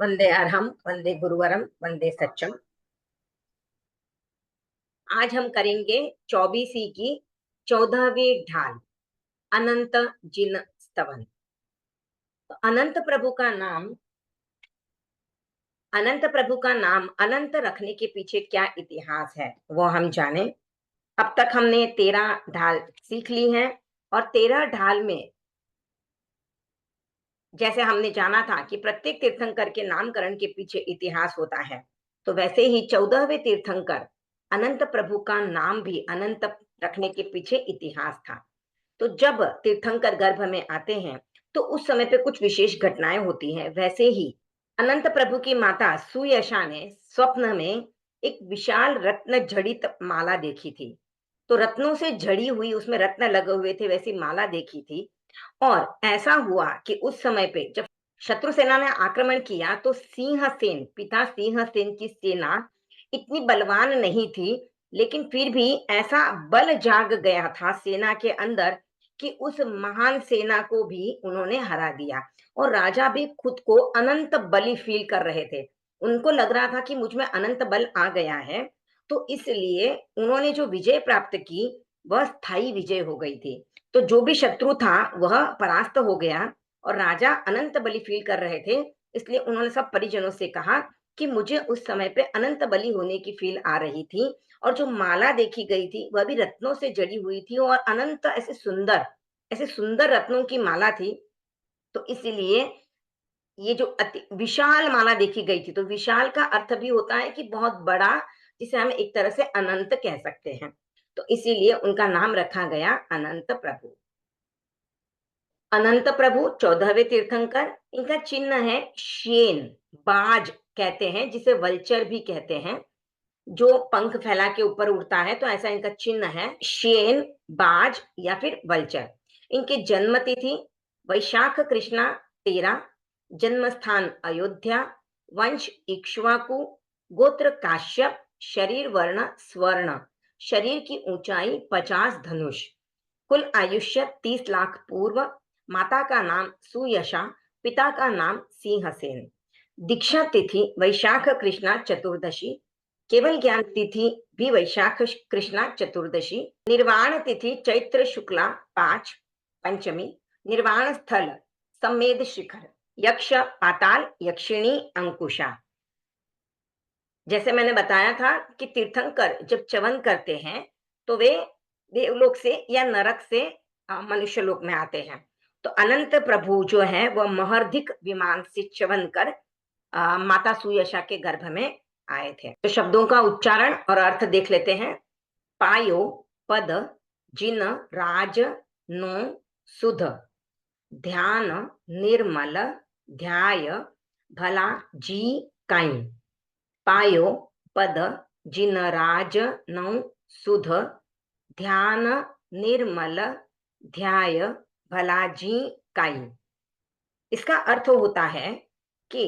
वंदे अरहम, वंदे गुरुवरम, वंदे सच्चम। आज हम करेंगे 24वीं की 14वीं ढाल, अनंत जिन स्तवन। तो अनंत प्रभु का नाम अनंत रखने के पीछे क्या इतिहास है वो हम जाने। अब तक हमने 13 ढाल सीख ली हैं और 13 ढाल में जैसे हमने जाना था कि प्रत्येक तीर्थंकर के नामकरण के पीछे इतिहास होता है, तो वैसे ही 14वें तीर्थंकर अनंत प्रभु का नाम भी अनंत रखने के पीछे इतिहास था। तो जब तीर्थंकर गर्भ में आते हैं तो उस समय पे कुछ विशेष घटनाएं होती हैं। वैसे ही अनंत प्रभु की माता सुयशा ने स्वप्न में एक विशाल रत्न जड़ित माला देखी थी। तो रत्नों से जड़ी हुई, उसमें रत्न लगे हुए थे, वैसी माला देखी थी। और ऐसा हुआ कि उस समय पे जब शत्रु सेना ने आक्रमण किया तो सिंहसेन, पिता सिंहसेन की सेना इतनी बलवान नहीं थी, लेकिन फिर भी ऐसा बल जाग गया था सेना के अंदर कि उस महान सेना को भी उन्होंने हरा दिया। और राजा भी खुद को अनंत बली फील कर रहे थे। उनको लग रहा था कि मुझ में अनंत बल आ गया है। तो इसलिए उन्होंने जो विजय प्राप्त की वह स्थायी विजय हो गई थी। तो जो भी शत्रु था वह परास्त हो गया और राजा अनंत बलि फील कर रहे थे। इसलिए उन्होंने सब परिजनों से कहा कि मुझे उस समय पे अनंत बलि होने की फील आ रही थी और जो माला देखी गई थी वह भी रत्नों से जड़ी हुई थी और अनंत ऐसे सुंदर रत्नों की माला थी। तो इसीलिए ये जो अति विशाल माला देखी गई थी, तो विशाल का अर्थ भी होता है कि बहुत बड़ा, जिसे हम एक तरह से अनंत कह सकते हैं। तो इसीलिए उनका नाम रखा गया अनंत प्रभु। अनंत प्रभु 14वें तीर्थंकर, इनका चिन्ह है शेन, बाज कहते हैं, जिसे वल्चर भी कहते हैं, जो पंख फैला के ऊपर उड़ता है। तो ऐसा इनका चिन्ह है शेन, बाज या फिर वल्चर। इनकी जन्म तिथि वैशाख कृष्णा 13, जन्म स्थान अयोध्या, वंश इक्ष्वाकु, गोत्र काश्यप, शरीर वर्ण स्वर्ण, शरीर की ऊंचाई 50 धनुष, कुल आयुष्य 30 लाख पूर्व, माता का नाम सुयशा, पिता का नाम सिंहसेन। दीक्षा तिथि वैशाख कृष्णा चतुर्दशी, केवल ज्ञान तिथि भी वैशाख कृष्णा चतुर्दशी, निर्वाण तिथि चैत्र शुक्ला 5 पंचमी, निर्वाण स्थल सम्मेद शिखर, यक्ष पाताल यक्षिणी अंकुशा। जैसे मैंने बताया था कि तीर्थंकर जब च्यवन करते हैं तो वे देवलोक से या नरक से मनुष्य लोक में आते हैं। तो अनंत प्रभु जो है वह महर्धिक विमान से च्यवन कर माता सुयशा के गर्भ में आए थे। तो शब्दों का उच्चारण और अर्थ देख लेते हैं। पायो पद, जिन राज नो सुध, ध्यान निर्मल, ध्याय भला जी काई। पायो पद, जिन राज नौ सुध, ध्यान निर्मल, ध्याय भला जी काई। इसका अर्थ होता है कि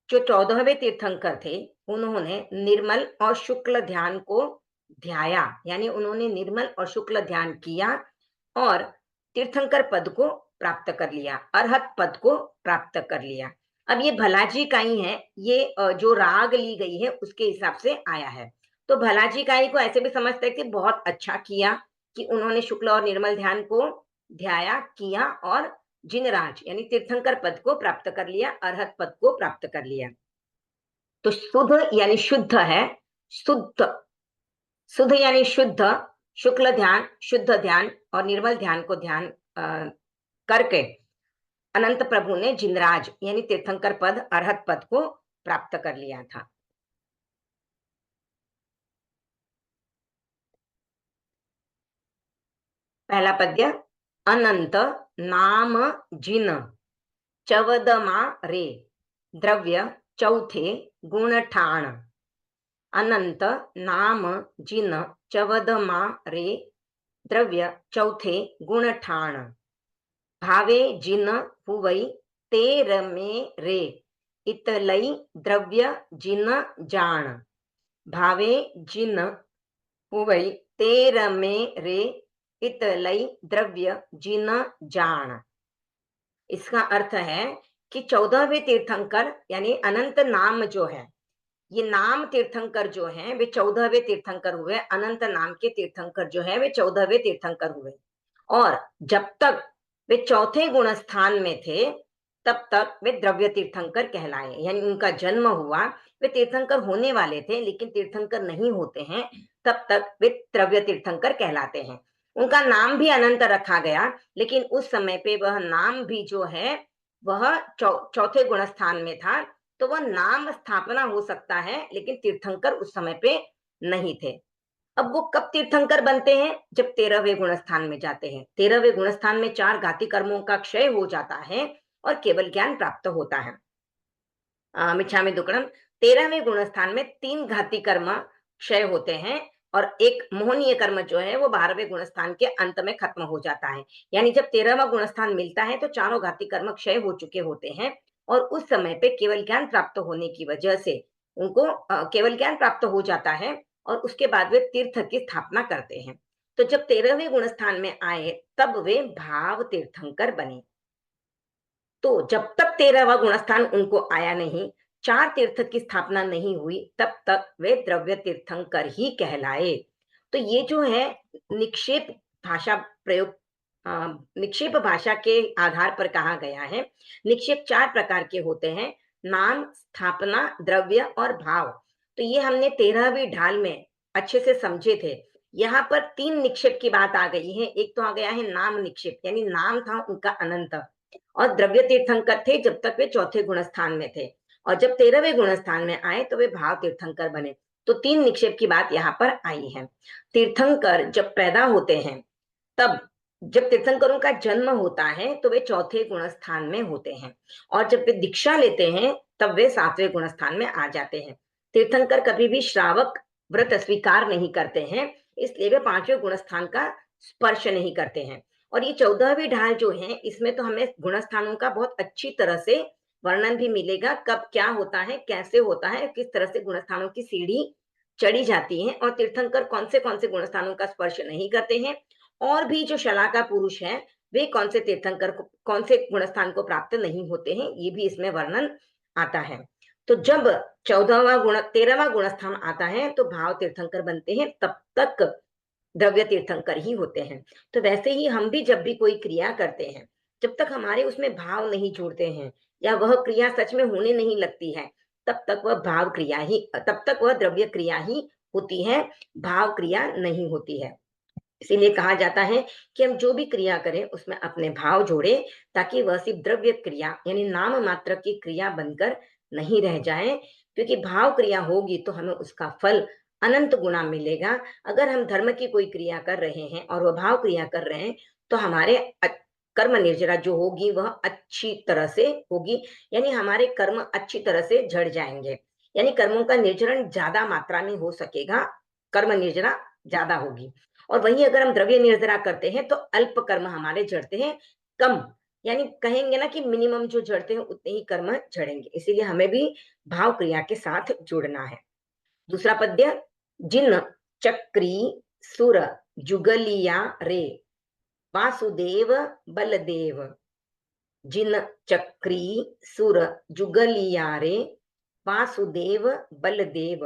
जो 14वें तीर्थंकर थे उन्होंने निर्मल और शुक्ल ध्यान को ध्याया, यानी उन्होंने निर्मल और शुक्ल ध्यान किया और तीर्थंकर पद को प्राप्त कर लिया, अरहत पद को प्राप्त कर लिया। अब ये भलाजी काई है, ये जो राग ली गई है उसके हिसाब से आया है। तो भलाजी काई को ऐसे भी समझते हैं कि बहुत अच्छा किया कि उन्होंने शुक्ल और निर्मल ध्यान को ध्याया किया और जिनराज यानी तीर्थंकर पद को प्राप्त कर लिया, अरहत पद को प्राप्त कर लिया। तो शुद्ध यानी शुद्ध है, शुद्ध, शुद्ध यानी शुद्ध, शुक्ल ध्यान, शुद्ध ध्यान और निर्मल ध्यान को ध्यान करके अनंत प्रभु ने जिनराज यानी तीर्थंकर पद, अरहत पद को प्राप्त कर लिया था। पहला पद्य, अनंत नाम जिन चवदमा रे, द्रव्य चौथे गुण ठाण। अनंत नाम जिन चवदमा रे, द्रव्य चौथे गुण ठाण। भावे जिन हुवई ते रमे रे, इतलई द्रव्य जिन जान। भावे जिन हुवई ते रमे रे, इतलई द्रव्य जिन जान। इसका अर्थ है कि 14वें तीर्थंकर यानी अनंत नाम जो है, ये नाम तीर्थंकर जो हैं वे 14वें तीर्थंकर हुए। अनंत नाम के तीर्थंकर जो है वे 14वें तीर्थंकर हुए। और जब तक वे चौथे गुण स्थान में थे तब तक वे द्रव्य तीर्थंकर कहलाए। यानी उनका जन्म हुआ, वे तीर्थंकर होने वाले थे लेकिन तीर्थंकर नहीं होते हैं, तब तक वे द्रव्य तीर्थंकर कहलाते हैं। उनका नाम भी अनंत रखा गया, लेकिन उस समय पे वह नाम भी जो है वह चौथे गुण स्थान में था, तो वह नाम स्थापना हो सकता है लेकिन तीर्थंकर उस समय पे नहीं थे। अब वो कब तीर्थंकर बनते हैं? जब 13वें गुण स्थान में जाते हैं। 13वें गुण स्थान में 4 घाती कर्मों का क्षय हो जाता है और केवल ज्ञान प्राप्त होता है। मिच्छामि दुक्कडम 13वें गुण स्थान में 3 घाती कर्म क्षय होते हैं और एक मोहनीय कर्म जो है वो 12वें गुण स्थान के अंत में खत्म हो जाता है। यानी जब 13वां गुण स्थान मिलता है तो चारों घाती कर्म क्षय हो चुके होते हैं और उस समय पे केवल ज्ञान प्राप्त होने की वजह से उनको केवल ज्ञान प्राप्त हो जाता है और उसके बाद वे तीर्थ की स्थापना करते हैं। तो जब 13वें गुण स्थान में आए तब वे भाव तीर्थंकर बने। तो जब तक 13वां गुण स्थान उनको आया नहीं, 4 तीर्थ की स्थापना नहीं हुई, तब तक वे द्रव्य तीर्थंकर ही कहलाए। तो ये जो है निक्षेप भाषा प्रयोग, निक्षेप भाषा के आधार पर कहा गया है। निक्षेप 4 प्रकार के होते हैं, नाम, स्थापना, द्रव्य और भाव। तो ये हमने 13वीं ढाल में अच्छे से समझे थे। यहाँ पर 3 निक्षेप की बात आ गई है। एक तो आ गया है नाम निक्षेप, यानी नाम था उनका अनंत, और द्रव्य तीर्थंकर थे जब तक वे चौथे गुण स्थान में थे, और जब 13वें गुण स्थान में आए तो वे भाव तीर्थंकर बने। तो 3 निक्षेप की बात यहाँ पर आई है। तीर्थंकर जब पैदा होते हैं, तब जब तीर्थंकरों का जन्म होता है तो वे चौथे गुण स्थान में होते हैं, और जब वे दीक्षा लेते हैं तब वे 7वें गुण स्थान में आ जाते हैं। तीर्थंकर कभी भी श्रावक व्रत स्वीकार नहीं करते हैं, इसलिए वे 5वें गुण स्थान का स्पर्श नहीं करते हैं। और ये 14वीं ढाल जो है, इसमें तो हमें गुण स्थानों का बहुत अच्छी तरह से वर्णन भी मिलेगा, कब क्या होता है, कैसे होता है, किस तरह से गुण स्थानों की सीढ़ी चढ़ी जाती है, और तीर्थंकर कौन से गुण स्थानों का स्पर्श नहीं करते हैं, और भी जो शलाका पुरुष हैं वे कौन से तीर्थंकर को, कौन से गुण स्थान को प्राप्त नहीं होते हैं, ये भी इसमें वर्णन आता है। तो जब 13वां गुण स्थान आता है तो भाव तीर्थंकर बनते हैं, तब तक द्रव्य तीर्थंकर ही होते हैं। तो वैसे ही हम भी जब भी कोई क्रिया करते हैं, जब तक हमारे उसमें भाव नहीं जुड़ते हैं या वह क्रिया सच में होने नहीं लगती है, तब तक वह द्रव्य क्रिया ही होती है, भाव क्रिया नहीं होती है। इसीलिए कहा जाता है कि हम जो भी क्रिया करें उसमें अपने भाव जोड़े, ताकि वह सिर्फ द्रव्य क्रिया यानी नाम मात्र की क्रिया बनकर नहीं रह जाए, क्योंकि भाव क्रिया होगी तो हमें उसका फल अनंत गुना मिलेगा। अगर हम धर्म की कोई क्रिया कर रहे हैं और वह भाव क्रिया कर रहे हैं तो हमारे कर्म निर्जरा जो होगी वह अच्छी तरह से होगी, यानी हमारे कर्म अच्छी तरह से झड़ जाएंगे, यानी कर्मों का निर्जरण ज्यादा मात्रा में हो सकेगा, कर्म निर्जरा ज्यादा होगी। और वहीं अगर हम द्रव्य निर्जरा करते हैं तो अल्प कर्म हमारे झड़ते हैं, कम, यानी कहेंगे ना कि मिनिमम जो झड़ते हैं उतने ही कर्म झड़ेंगे। इसीलिए हमें भी भाव क्रिया के साथ जुड़ना है। दूसरा पद्य, जिन चक्री सुर जुगलिया रे वासुदेव बलदेव। जिन चक्री सुर जुगलिया रे वासुदेव बलदेव।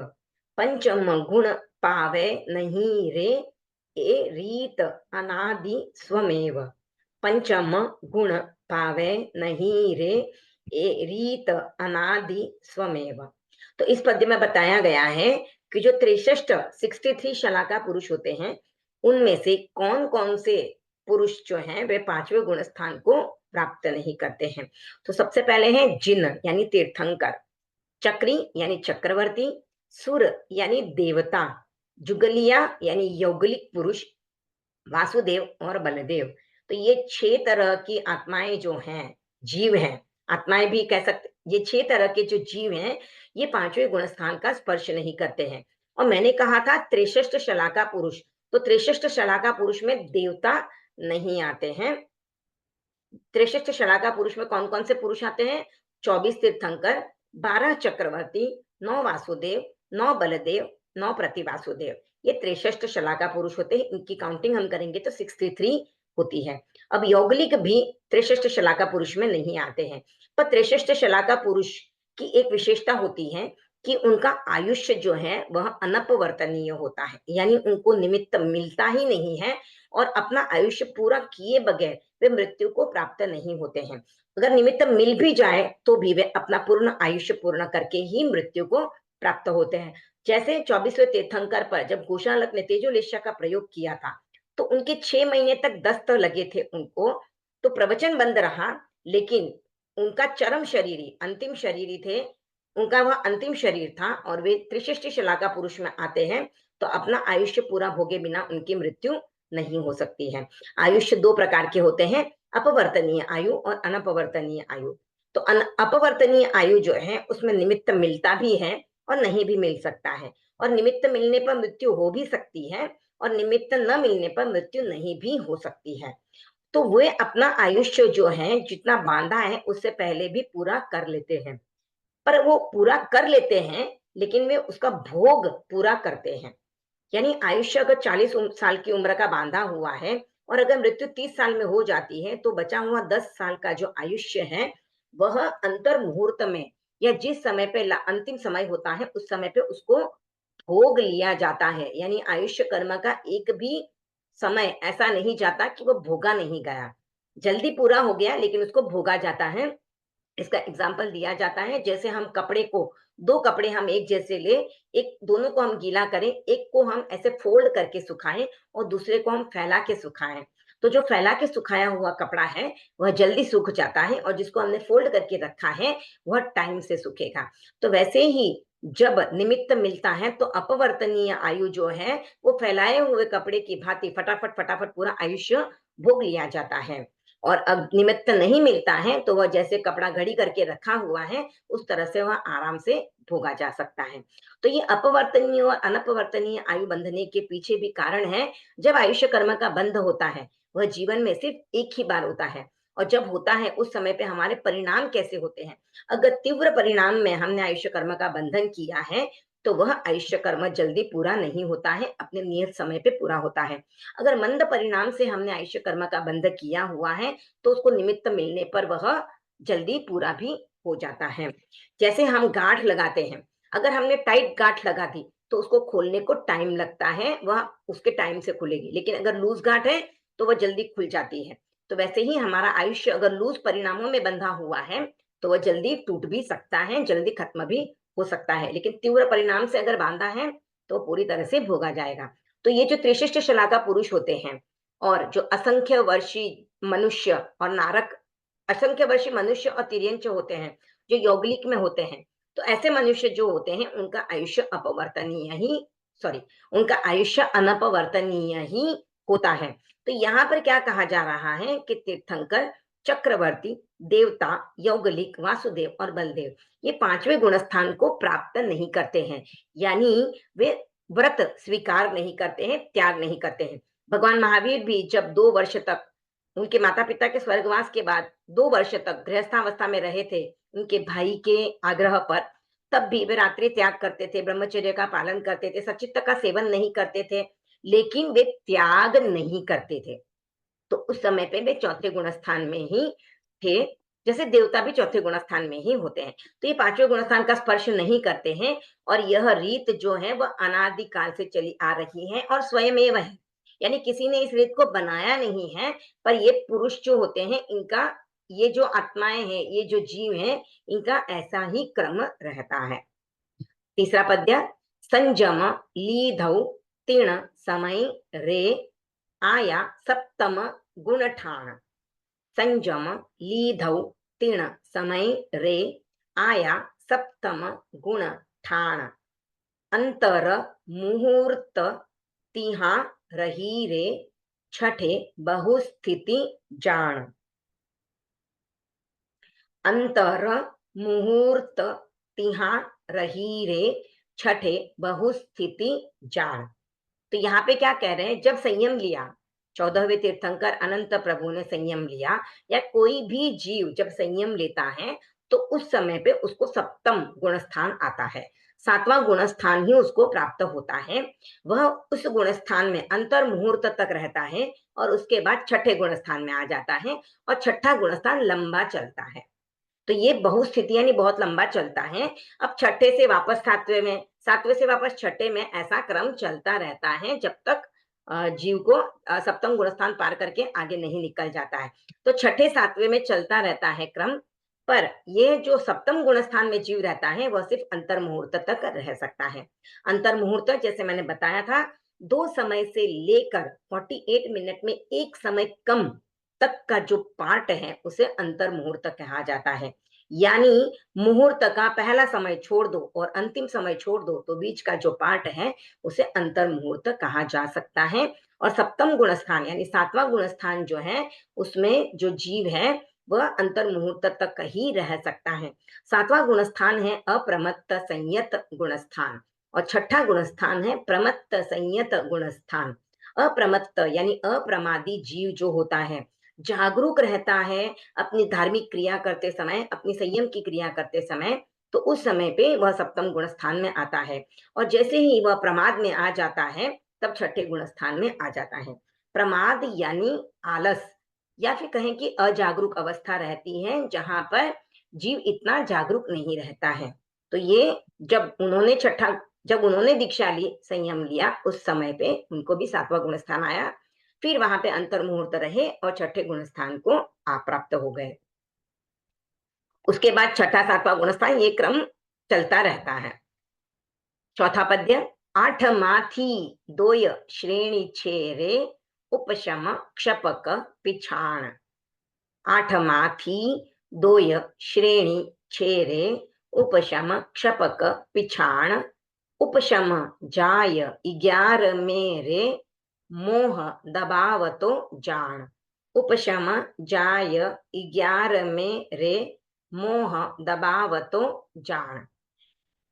पंचम गुण पावे नहीं रे ए रीत अनादि स्वमेव। पंचम गुण पावे नहीं रे ए रीत अनादि स्वमेव। तो इस पद्य में बताया गया है कि जो 63 शलाका पुरुष होते हैं, उनमें से कौन कौन से पुरुष जो हैं वे 5वें गुण स्थान को प्राप्त नहीं करते हैं। तो सबसे पहले है जिन यानी तीर्थंकर, चक्री यानी चक्रवर्ती, सुर यानी देवता, जुगलिया यानी यौगलिक पुरुष, वासुदेव और बलदेव। तो ये 6 तरह की आत्माएं जो हैं, जीव हैं, आत्माएं भी कह सकते, ये 6 तरह के जो जीव हैं, ये 5वें गुण स्थान का स्पर्श नहीं करते हैं। और मैंने कहा था 63 शलाका पुरुष, तो 63 शलाका पुरुष में देवता नहीं आते हैं। 63 शलाका पुरुष में कौन कौन से पुरुष आते हैं? 24 तीर्थंकर, 12 चक्रवर्ती, 9 वासुदेव, 9 बलदेव, 9 प्रतिवासुदेव। ये 63 शलाका पुरुष होते हैं। इनकी काउंटिंग हम करेंगे तो 63 होती है। अब यौगलिक भी त्रिशिष्ट शलाका पुरुष में नहीं आते हैं, पर त्रिशिष्ट शलाका पुरुष की एक विशेषता होती है कि उनका आयुष्य जो है वह अनपवर्तनीय होता है, यानी उनको निमित्त मिलता ही नहीं है और अपना आयुष्य पूरा किए बगैर वे मृत्यु को प्राप्त नहीं होते हैं। अगर निमित्त मिल भी जाए तो भी वे अपना पूर्ण आयुष्य पूर्ण करके ही मृत्यु को प्राप्त होते हैं। जैसे 24वें तीर्थंकर पर जब घोषालक ने तेजोलेशा का प्रयोग किया था, तो उनके 6 महीने तक दस्त लगे थे उनको, तो प्रवचन बंद रहा, लेकिन उनका चरम शरीरी अंतिम शरीरी थे, उनका वह अंतिम शरीर था और वे त्रिशिष्टि शलाका पुरुष में आते हैं, तो अपना आयुष्य पूरा भोगे बिना उनकी मृत्यु नहीं हो सकती है। आयुष्य दो प्रकार के होते हैं, अपवर्तनीय आयु और अनपवर्तनीय आयु। तो अपवर्तनीय आयु जो है उसमें निमित्त मिलता भी है और नहीं भी मिल सकता है, और निमित्त मिलने पर मृत्यु हो भी सकती है और निमित्त न मिलने पर मृत्यु नहीं भी हो सकती है। तो वे अपना आयुष्य जो है जितना बांधा है उससे पहले भी पूरा कर लेते हैं, पर वो पूरा कर लेते हैं लेकिन वे उसका भोग पूरा करते हैं। यानी आयुष्य अगर 40 साल की उम्र का बांधा हुआ है और अगर मृत्यु 30 साल में हो जाती है, तो बचा हुआ 10 साल का जो आयुष्य है वह अंतर मुहूर्त में या जिस समय पे अंतिम समय होता है उस समय पे उसको भोग लिया जाता है। यानी आयुष्य कर्म का एक भी समय ऐसा नहीं जाता कि वो भोगा नहीं गया, जल्दी पूरा हो गया लेकिन उसको भोगा जाता है। इसका एग्जाम्पल दिया जाता है, जैसे हम कपड़े को, दो कपड़े हम एक जैसे ले, एक दोनों को हम गीला करें, एक को हम ऐसे फोल्ड करके सुखाएं और दूसरे को हम फैला के सुखाएं, तो जो फैला के सुखाया हुआ कपड़ा है वह जल्दी सूख जाता है और जिसको हमने फोल्ड करके रखा है वह टाइम से सूखेगा। तो वैसे ही जब निमित्त मिलता है तो अपवर्तनीय आयु जो है वो फैलाए हुए कपड़े की भांति फटाफट फटाफट पूरा आयुष्य भोग लिया जाता है, और अब निमित्त नहीं मिलता है तो वह जैसे कपड़ा घड़ी करके रखा हुआ है उस तरह से वह आराम से भोगा जा सकता है। तो ये अपवर्तनीय और अनपवर्तनीय आयु बंधने के पीछे भी कारण है। जब आयुष्य कर्म का बंध होता है वह जीवन में सिर्फ एक ही बार होता है, और जब होता है उस समय पे हमारे परिणाम कैसे होते हैं। अगर तीव्र परिणाम में हमने आयुष्य कर्म का बंधन किया है तो वह आयुष्य कर्म जल्दी पूरा नहीं होता है, अपने नियत समय पे पूरा होता है। अगर मंद परिणाम से हमने आयुष्य कर्म का बंध किया हुआ है तो उसको निमित्त मिलने पर वह जल्दी पूरा भी हो जाता है। जैसे हम गांठ लगाते हैं, अगर हमने टाइट गांठ लगा दी तो उसको खोलने को टाइम लगता है, वह उसके टाइम से खुलेगी, लेकिन अगर लूज गांठ है तो वह जल्दी खुल जाती है। तो वैसे ही हमारा आयुष्य अगर लूज परिणामों में बंधा हुआ है तो वह जल्दी टूट भी सकता है, जल्दी खत्म भी हो सकता है, लेकिन तीव्र परिणाम से अगर बांधा है तो पूरी तरह से भोगा जाएगा। तो ये जो त्रिशिष्ट शलाका पुरुष होते हैं और जो असंख्य वर्षी मनुष्य और नारक, असंख्य वर्षी मनुष्य और तिर्यंच होते हैं जो यौगलिक में होते हैं, तो ऐसे मनुष्य जो होते हैं उनका आयुष्य अपवर्तनीय ही, सॉरी, उनका आयुष्य अनपवर्तनीय ही होता है। तो यहाँ पर क्या कहा जा रहा है कि तीर्थंकर, चक्रवर्ती, देवता, यौगलिक, वासुदेव और बलदेव ये पांचवें गुणस्थान को प्राप्त नहीं करते हैं, यानी वे व्रत स्वीकार नहीं करते हैं, त्याग नहीं करते हैं। भगवान महावीर भी जब 2 वर्ष तक उनके माता पिता के स्वर्गवास के बाद 2 वर्ष तक गृहस्थावस्था में रहे थे उनके भाई के आग्रह पर, तब भी वे रात्रि त्याग करते थे, ब्रह्मचर्य का पालन करते थे, सचित्त का सेवन नहीं करते थे, लेकिन वे त्याग नहीं करते थे। तो उस समय पे वे चौथे गुणस्थान में ही थे, जैसे देवता भी चौथे गुणस्थान में ही होते हैं। तो ये पांचवें गुणस्थान का स्पर्श नहीं करते हैं, और यह रीत जो है वह अनादिकाल से चली आ रही है और स्वयमेव है, यानी किसी ने इस रीत को बनाया नहीं है, पर ये पुरुष जो होते हैं इनका, ये जो आत्माएं हैं, ये जो जीव हैं, इनका ऐसा ही क्रम रहता है। तीसरा पद्य, संजम लीधौ तिण समय रे आया सप्तम गुण ठाण। संजम लीधौ तिण समय रे आया सप्तम गुण ठाण। अंतर मुहूर्त तिहा रही रे छठे बहुस्थिति जान। अंतर मुहूर्त तिहा रही रे छठे बहुस्थिति जान। तो यहाँ पे क्या कह रहे हैं, जब संयम लिया, 14वें तीर्थंकर अनंत प्रभु ने संयम लिया, या कोई भी जीव जब संयम लेता है तो उस समय पे उसको सप्तम गुण स्थान आता है। सातवां गुणस्थान ही उसको प्राप्त होता है। वह उस गुणस्थान में अंतर मुहूर्त तक रहता है और उसके बाद छठे गुणस्थान में आ जाता है और छठा गुणस्थान लंबा चलता है। तो ये बहुस्थिति यानी बहुत लंबा चलता है। अब छठे से वापस सातवें में, सातवें से वापस छठे में, ऐसा क्रम चलता रहता है जब तक जीव को सप्तम गुणस्थान पार करके आगे नहीं निकल जाता है। तो छठे सातवें में चलता रहता है क्रम, पर ये जो सप्तम गुणस्थान में जीव रहता है वह सिर्फ अंतर मुहूर्त तक रह सकता है। अंतर मुहूर्त जैसे मैंने बताया था, 2 समय से लेकर 48 मिनट में एक समय कम तक का जो पार्ट है उसे अंतर मुहूर्त कहा जाता है। यानी मुहूर्त का पहला समय छोड़ दो और अंतिम समय छोड़ दो तो बीच का जो पार्ट है उसे अंतर मुहूर्त कहा जा सकता है। और सप्तम गुणस्थान यानी सातवां गुणस्थान जो है उसमें जो जीव है वह अंतर मुहूर्त तक ही रह सकता है। सातवां गुणस्थान है अप्रमत्त संयत गुणस्थान और छठा गुणस्थान है प्रमत्त संयत गुणस्थान। अप्रमत्त यानी अप्रमादी जीव जो होता है, जागरूक रहता है अपनी धार्मिक क्रिया करते समय, अपनी संयम की क्रिया करते समय, तो उस समय पे वह सप्तम गुण स्थान में आता है। और जैसे ही वह प्रमाद में आ जाता है तब छठे गुण स्थान में आ जाता है। प्रमाद यानी आलस, या फिर कहें कि अजागरूक अवस्था रहती है जहां पर जीव इतना जागरूक नहीं रहता है। तो ये जब उन्होंने दीक्षा ली, संयम लिया, उस समय पे उनको भी सातवां गुण स्थान आया। फिर वहां पे अंतर मुहूर्त रहे और छठे गुण स्थान को आप प्राप्त हो गए। उसके बाद छठा सातवां गुण स्थान, ये क्रम चलता रहता है। चौथा पद्य, आठ माथी दोय श्रेणी छेरे उपशम क्षपक पिछाण। आठ माथी दोय श्रेणी छेरे उपशम क्षपक पिछाण। उपशम जाय 11 मेरे मोह दबावतो जान। उपशम जाय 11 मेरे मोह दबावतो जान।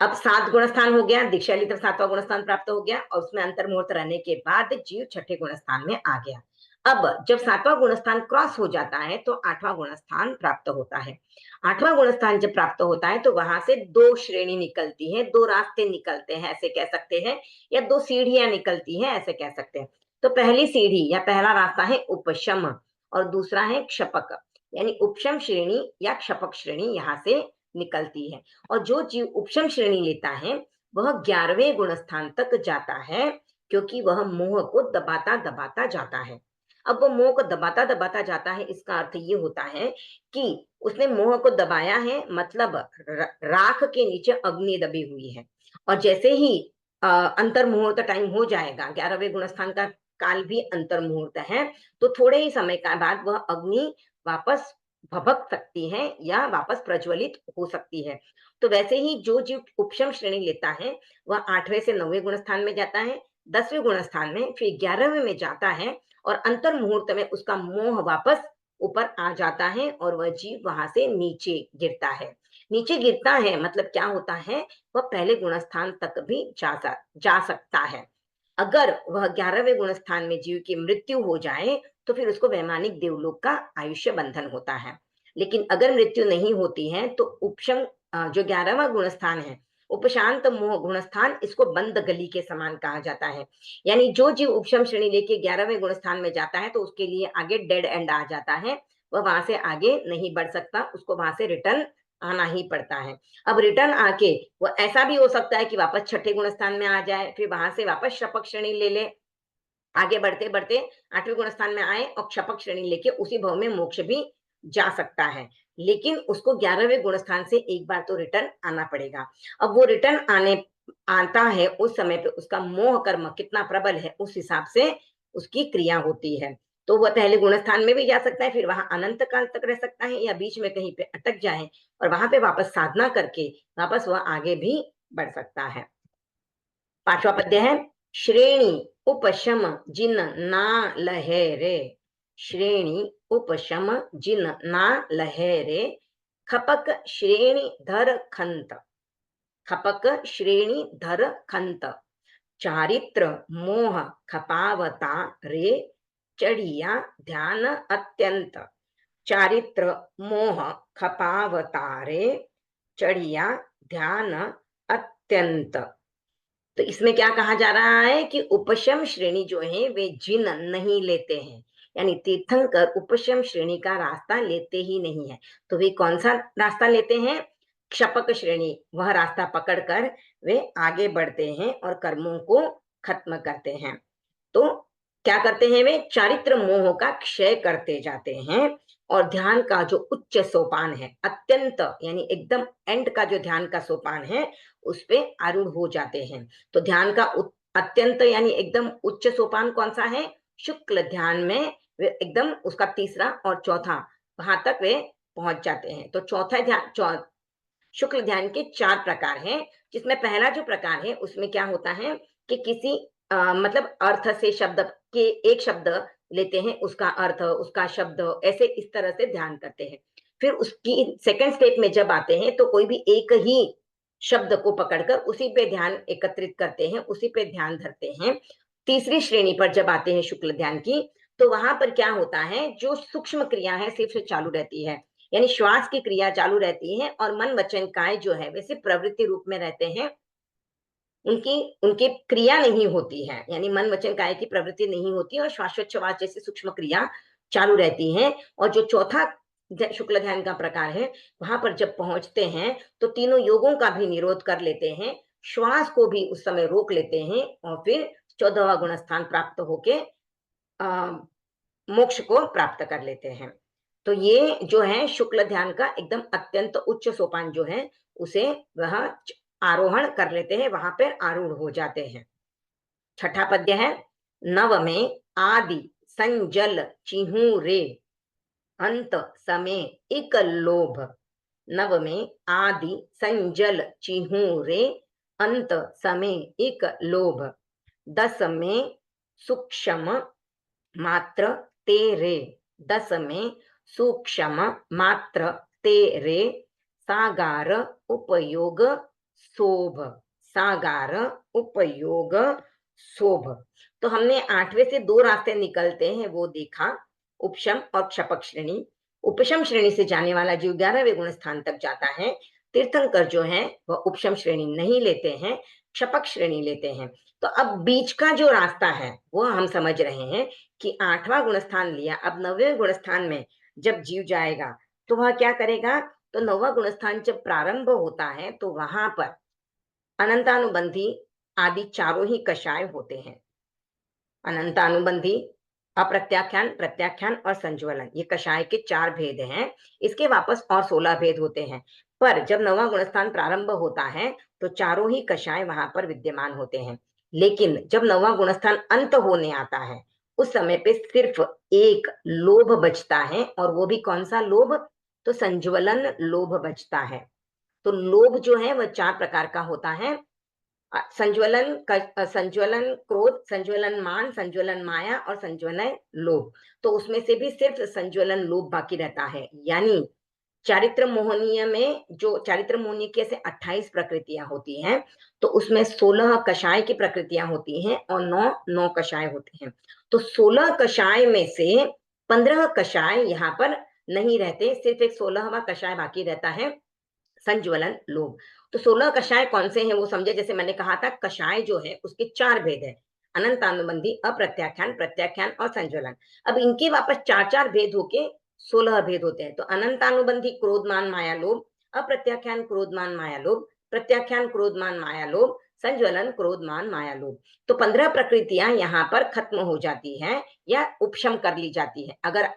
अब 7 गुणस्थान हो गया, दीक्षा ली तब 7वां गुणस्थान प्राप्त हो गया और उसमें अंतर मुहूर्त रहने के बाद जीव छठे गुणस्थान में आ गया। अब जब 7वां गुणस्थान क्रॉस हो जाता है तो 8वां गुणस्थान प्राप्त होता है। 8वां गुणस्थान जब प्राप्त होता है तो वहां से 2 श्रेणी निकलती है, 2 रास्ते निकलते हैं ऐसे कह सकते हैं, या 2 सीढ़ियां निकलती हैं ऐसे कह सकते हैं। तो पहली सीढ़ी या पहला रास्ता है उपशम और दूसरा है क्षपक, यानी उपशम श्रेणी या क्षपक श्रेणी यहाँ से निकलती है। और जो जीव उपशम श्रेणी लेता है वह 11वें गुण स्थान तक जाता है, क्योंकि वह मोह को दबाता दबाता जाता है। अब वो मोह को दबाता दबाता जाता है, इसका अर्थ ये होता है कि उसने मोह को दबाया है, मतलब राख के नीचे अग्नि दबी हुई है। और जैसे ही अंतर मुहूर्त टाइम हो जाएगा, 11वें गुण स्थान का काल भी अंतर मुहूर्त है, तो थोड़े ही समय का बाद वह अग्नि वापस भभक सकती है या वापस प्रज्वलित हो सकती है। तो वैसे ही जो जीव उपशम श्रेणी लेता है वह 8वें से 9वें गुण स्थान में जाता है, 10वें गुण स्थान में, फिर 11वें में जाता है और अंतर मुहूर्त में उसका मोह वापस ऊपर आ जाता है और वह जीव वहां से नीचे गिरता है। नीचे गिरता है मतलब क्या होता है, वह पहले गुण स्थान तक भी जा सकता है। अगर वह 11वें गुण स्थान में जीव की मृत्यु हो जाए तो फिर उसको वैमानिक देवलोक का आयुष्य बंधन होता है। लेकिन अगर मृत्यु नहीं होती है तो उपशम जो 11वां गुण स्थान है, उपशांत मोह गुण स्थान, इसको बंद गली के समान कहा जाता है। यानी जो जीव उपशम श्रेणी लेके 11वें गुण स्थान में जाता है तो उसके लिए आगे डेड एंड आ जाता है, वह वहां से आगे नहीं बढ़ सकता, उसको वहां से रिटर्न आना ही पड़ता है। अब रिटर्न आके वो ऐसा भी हो सकता है कि वापस छठे गुण स्थान में आ जाए, फिर वहां से वापस शपक श्रेणी ले ले, आगे बढ़ते बढ़ते 8वें गुण स्थान में आए और क्षपक श्रेणी लेके उसी भव में मोक्ष भी जा सकता है। लेकिन उसको 11वें गुण स्थान से एक बार तो रिटर्न आना पड़ेगा। अब वो रिटर्न आने आता है उस समय पे उसका मोह कर्म कितना प्रबल है उस हिसाब से उसकी क्रिया होती है। तो वह पहले गुण स्थान में भी जा सकता है, फिर वहां अनंत काल तक रह सकता है, या बीच में कहीं पे अटक जाए और वहां पे वापस साधना करके वापस वह आगे भी बढ़ सकता है। 5वां पद्य है, श्रेणी उपशम जिन ना लहे रे। श्रेणी उपशम जिन ना लहे रे, खपक श्रेणी धर खंत। खपक श्रेणी धर खंत, चारित्र मोह खपावता रे, चढ़िया ध्यान अत्यंत। चारित्र मोह खपावता रे, चढ़िया ध्यान अत्यंत। तो इसमें क्या कहा जा रहा है कि उपशम श्रेणी जो है वे जिन नहीं लेते हैं, यानी तीर्थंकर उपशम श्रेणी का रास्ता लेते ही नहीं है। तो वे कौन सा रास्ता लेते हैं? क्षपक श्रेणी, वह रास्ता पकड़कर वे आगे बढ़ते हैं और कर्मों को खत्म करते हैं। तो क्या करते हैं? वे चारित्र मोह का क्षय करते जाते हैं और ध्यान का जो उच्च सोपान है, अत्यंत यानी एकदम एंड का जो ध्यान का सोपान है, उस पे आरूढ़ हो जाते हैं। तो ध्यान का अत्यंत यानी एकदम उच्च सोपान कौन सा है? शुक्ल ध्यान में वे एकदम उसका तीसरा और चौथा, वहां तक वे पहुंच जाते हैं। तो चौथा ध्यान, शुक्ल ध्यान के 4 प्रकार हैं, जिसमें पहला जो प्रकार है उसमें क्या होता है कि किसी मतलब अर्थ से शब्द के एक शब्द लेते हैं, उसका अर्थ, उसका शब्द, ऐसे इस तरह से ध्यान करते हैं। फिर उसकी सेकंड स्टेप में जब आते हैं तो कोई भी एक ही शब्द को पकड़कर उसी पे ध्यान एकत्रित करते हैं, उसी पे ध्यान धरते हैं। तीसरी श्रेणी पर जब आते हैं शुक्ल ध्यान की, तो वहां पर क्या होता है, जो सूक्ष्म क्रिया है सिर्फ चालू रहती है, यानी श्वास की क्रिया चालू रहती है और मन वचन काय जो है वैसे प्रवृत्ति रूप में रहते हैं, उनकी उनकी क्रिया नहीं होती है, यानी मन वचन काय की प्रवृत्ति नहीं होती और श्वासोच्छवास जैसी सूक्ष्म क्रिया चालू रहती है। और जो चौथा शुक्ल ध्यान का प्रकार है, वहां पर जब पहुंचते हैं तो तीनों योगों का भी निरोध कर लेते हैं, श्वास को भी उस समय रोक लेते हैं और फिर 14वां गुण स्थान प्राप्त होके मोक्ष को प्राप्त कर लेते हैं। तो ये जो है शुक्ल ध्यान का एकदम अत्यंत उच्च सोपान जो है, उसे वह आरोहण कर लेते हैं, वहां पर आरूढ़ हो जाते हैं। छठा पद्य है, नव में आदि संजल चिहू रे अंत समय एक लोभ। नव में आदि संजल चिहू रे अंत समय एक लोभ। 10 में सूक्ष्म मात्र तेरे, 10 में सूक्ष्म मात्र तेरे सागार उपयोग शोभ, सागार उपयोग शोभ। तो हमने 8वें से 2 रास्ते निकलते हैं वो देखा, उपशम और क्षपक श्रेणी। उपशम श्रेणी से जाने वाला जीव 11वें गुण स्थान तक जाता है। तीर्थंकर जो है वह उपशम श्रेणी नहीं लेते हैं, क्षपक श्रेणी लेते हैं। तो अब बीच का जो रास्ता है वो हम समझ रहे हैं कि 8वां गुण स्थान लिया, अब 9वें गुण स्थान में जब जीव जाएगा तो वह क्या करेगा? तो 9वां गुण स्थान जब प्रारंभ होता है तो वहां पर अनंतानुबंधी आदि चारों ही कषाय होते हैं। अनंतानुबंधी, अप्रत्याख्यान, प्रत्याख्यान और संज्वलन, ये कषाय के 4 भेद हैं। इसके वापस और 16 भेद होते हैं, पर जब 9वां गुणस्थान प्रारंभ होता है तो चारों ही कषाय वहां पर विद्यमान होते हैं। लेकिन जब 9वां गुणस्थान अंत होने आता है, उस समय पे सिर्फ एक लोभ बचता है, और वो भी कौन सा लोभ? तो संज्वलन लोभ बचता है। तो लोभ जो है वह 4 प्रकार का होता है, संज्वलन क्रोध, संज्वलन मान, संज्वलन माया और संज्वलन लोभ। तो उसमें से भी सिर्फ संज्वलन लोभ बाकी रहता है, यानी चारित्र मोहनीय में, जो चारित्र मोहनीय की ऐसे 28 प्रकृतियां होती हैं, तो उसमें 16 कषाय की प्रकृतियां होती हैं और 9 कषाय होते हैं। तो 16 कषाय में से 15 कषाय यहाँ पर नहीं रहते, सिर्फ एक 16वां कषाय बाकी रहता है, संज्वलन लोभ। तो 16 कषाय कौन से हैं वो समझे। जैसे मैंने कहा था, कषाय जो है उसके 4 भेद है, अनंतानुबंधी, अप्रत्याख्यान, प्रत्याख्यान और संज्वलन। अब इनके वापस 4-4 भेद होके 16 भेद होते हैं। तो अनंतानुबंधी क्रोध मान माया लोभ, अप्रत्याख्यान क्रोध मान माया लोभ, प्रत्याख्यान क्रोध मान माया लोभ, संज्वलन क्रोध मान माया लोभ। तो 15 प्रकृतियां यहाँ पर खत्म हो जाती हैं या उपशम कर ली जाती है। अगर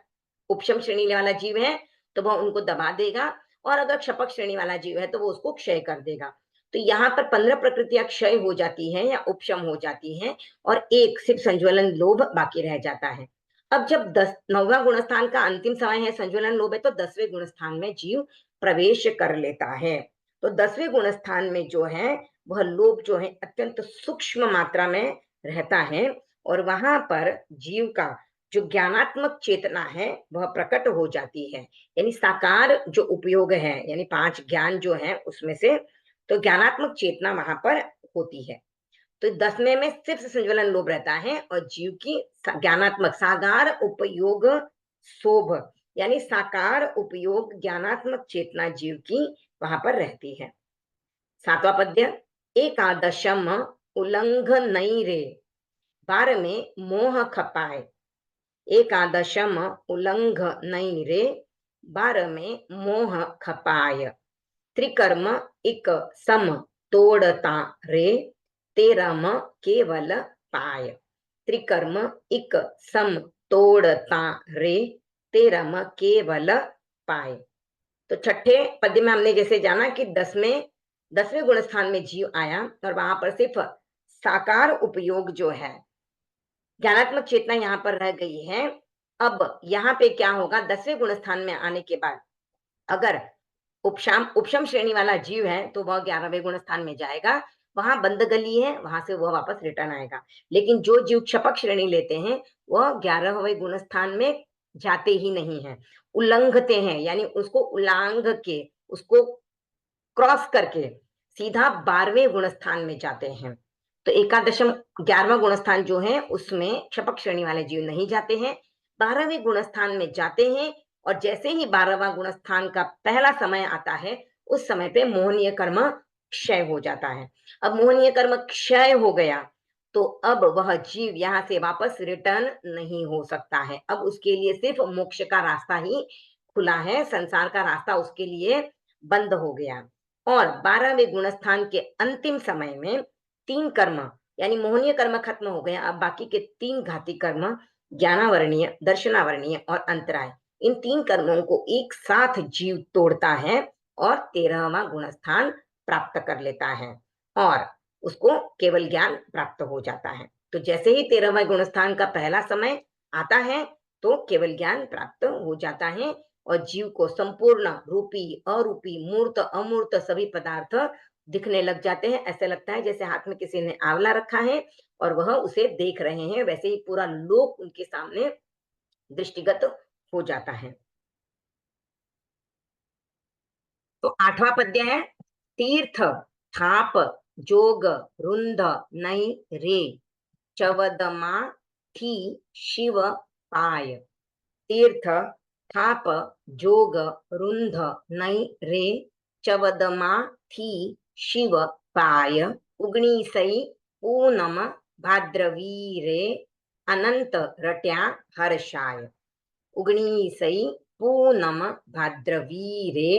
उपशम श्रेणी वाला जीव है तो वह उनको दबा देगा, और अगर क्षपक श्रेणी वाला जीव है तो वो उसको क्षय कर देगा। तो यहाँ पर 15 प्रकृतियां क्षय हो जाती हैं या उपशम हो जाती हैं, और एक सिर्फ संज्वलन लोभ बाकी रह जाता है। अब जब 9वां गुणस्थान का अंतिम समय है, संज्वलन लोभ है, तो 10वें गुणस्थान में जीव प्रवेश कर लेता है। तो 10वें गुणस्थान में जो है वह लोभ जो है अत्यंत सूक्ष्म मात्रा में रहता है, और वहां पर जीव का जो ज्ञानात्मक चेतना है वह प्रकट हो जाती है, यानी साकार जो उपयोग है, यानी 5 ज्ञान जो है उसमें से, तो ज्ञानात्मक चेतना वहां पर होती है। तो 10वें में सिर्फ संज्वलन लोभ रहता है और जीव की ज्ञानात्मक साकार उपयोग शोभ, यानी साकार उपयोग ज्ञानात्मक चेतना जीव की वहां पर रहती है। 7वां पद्य, एकादशम उल्लंघनैरे, 12 में मोह खपाए। एकादशम उल्लंघनैरे, 12 में मोह खपाय। त्रिकर्म इक सम तोड़ता रे, 13 केवल पाय। त्रिकर्म इक सम तोड़ता रे, 13 केवल पाय। तो छठे पद्य में हमने जैसे जाना कि 10वें गुण स्थान में जीव आया और वहां पर सिर्फ साकार उपयोग जो है, ज्ञानात्मक चेतना यहाँ पर रह गई है। अब यहाँ पे क्या होगा, 10वें गुण स्थान में आने के बाद अगर उपशम श्रेणी वाला जीव है तो वह 11वें गुण स्थान में जाएगा, वहां बंद गली है, वहां से वह वापस रिटर्न आएगा। लेकिन जो जीव क्षपक श्रेणी लेते हैं वह 11वें गुण स्थान में जाते ही नहीं है, उल्लंघते हैं, यानी उसको उल्लांघ के, उसको क्रॉस करके सीधा 12वें गुण स्थान में जाते हैं। तो एकादशम 11वां गुण स्थान जो है उसमें क्षपक श्रेणी वाले जीव नहीं जाते हैं, 12वें गुण स्थान में जाते हैं। और जैसे ही 12वां गुण स्थान का पहला समय आता है उस समय पे मोहनीय कर्म क्षय हो जाता है। अब मोहनीय कर्म क्षय हो गया तो अब वह जीव यहाँ से वापस रिटर्न नहीं हो सकता है। अब उसके लिए सिर्फ मोक्ष का रास्ता ही खुला है, संसार का रास्ता उसके लिए बंद हो गया। और 12वें गुण स्थान के अंतिम समय में 3 कर्म, यानी मोहनीय कर्म खत्म हो गया, अब बाकी के 3 घाती कर्म, ज्ञानावरणीय, दर्शनावरणीय और अंतराय, इन 3 कर्मों को एक साथ जीव तोड़ता है और 13वां गुण स्थान प्राप्त कर लेता है और उसको केवल ज्ञान प्राप्त हो जाता है। तो जैसे ही 13वां गुण स्थान का पहला समय आता है तो केवल ज्ञान प्राप्त हो जाता है और जीव को संपूर्ण रूपी, अरूपी, मूर्त, अमूर्त सभी पदार्थ दिखने लग जाते हैं। ऐसे लगता है जैसे हाथ में किसी ने आंवला रखा है और वह उसे देख रहे हैं, वैसे ही पूरा लोक उनके सामने दृष्टिगत हो जाता है। तो 8वां पद्य है, तीर्थ थाप जोग रुंध नई रे, चवदमा थी शिव पाय। तीर्थ थाप जोग रुंध नई रे, चवदमा थी शिव पाय। उगणीसई पूनम भाद्रवी रे, अनंत रट्या हर्षाय। उगणीसई पूनम भाद्रवी रे,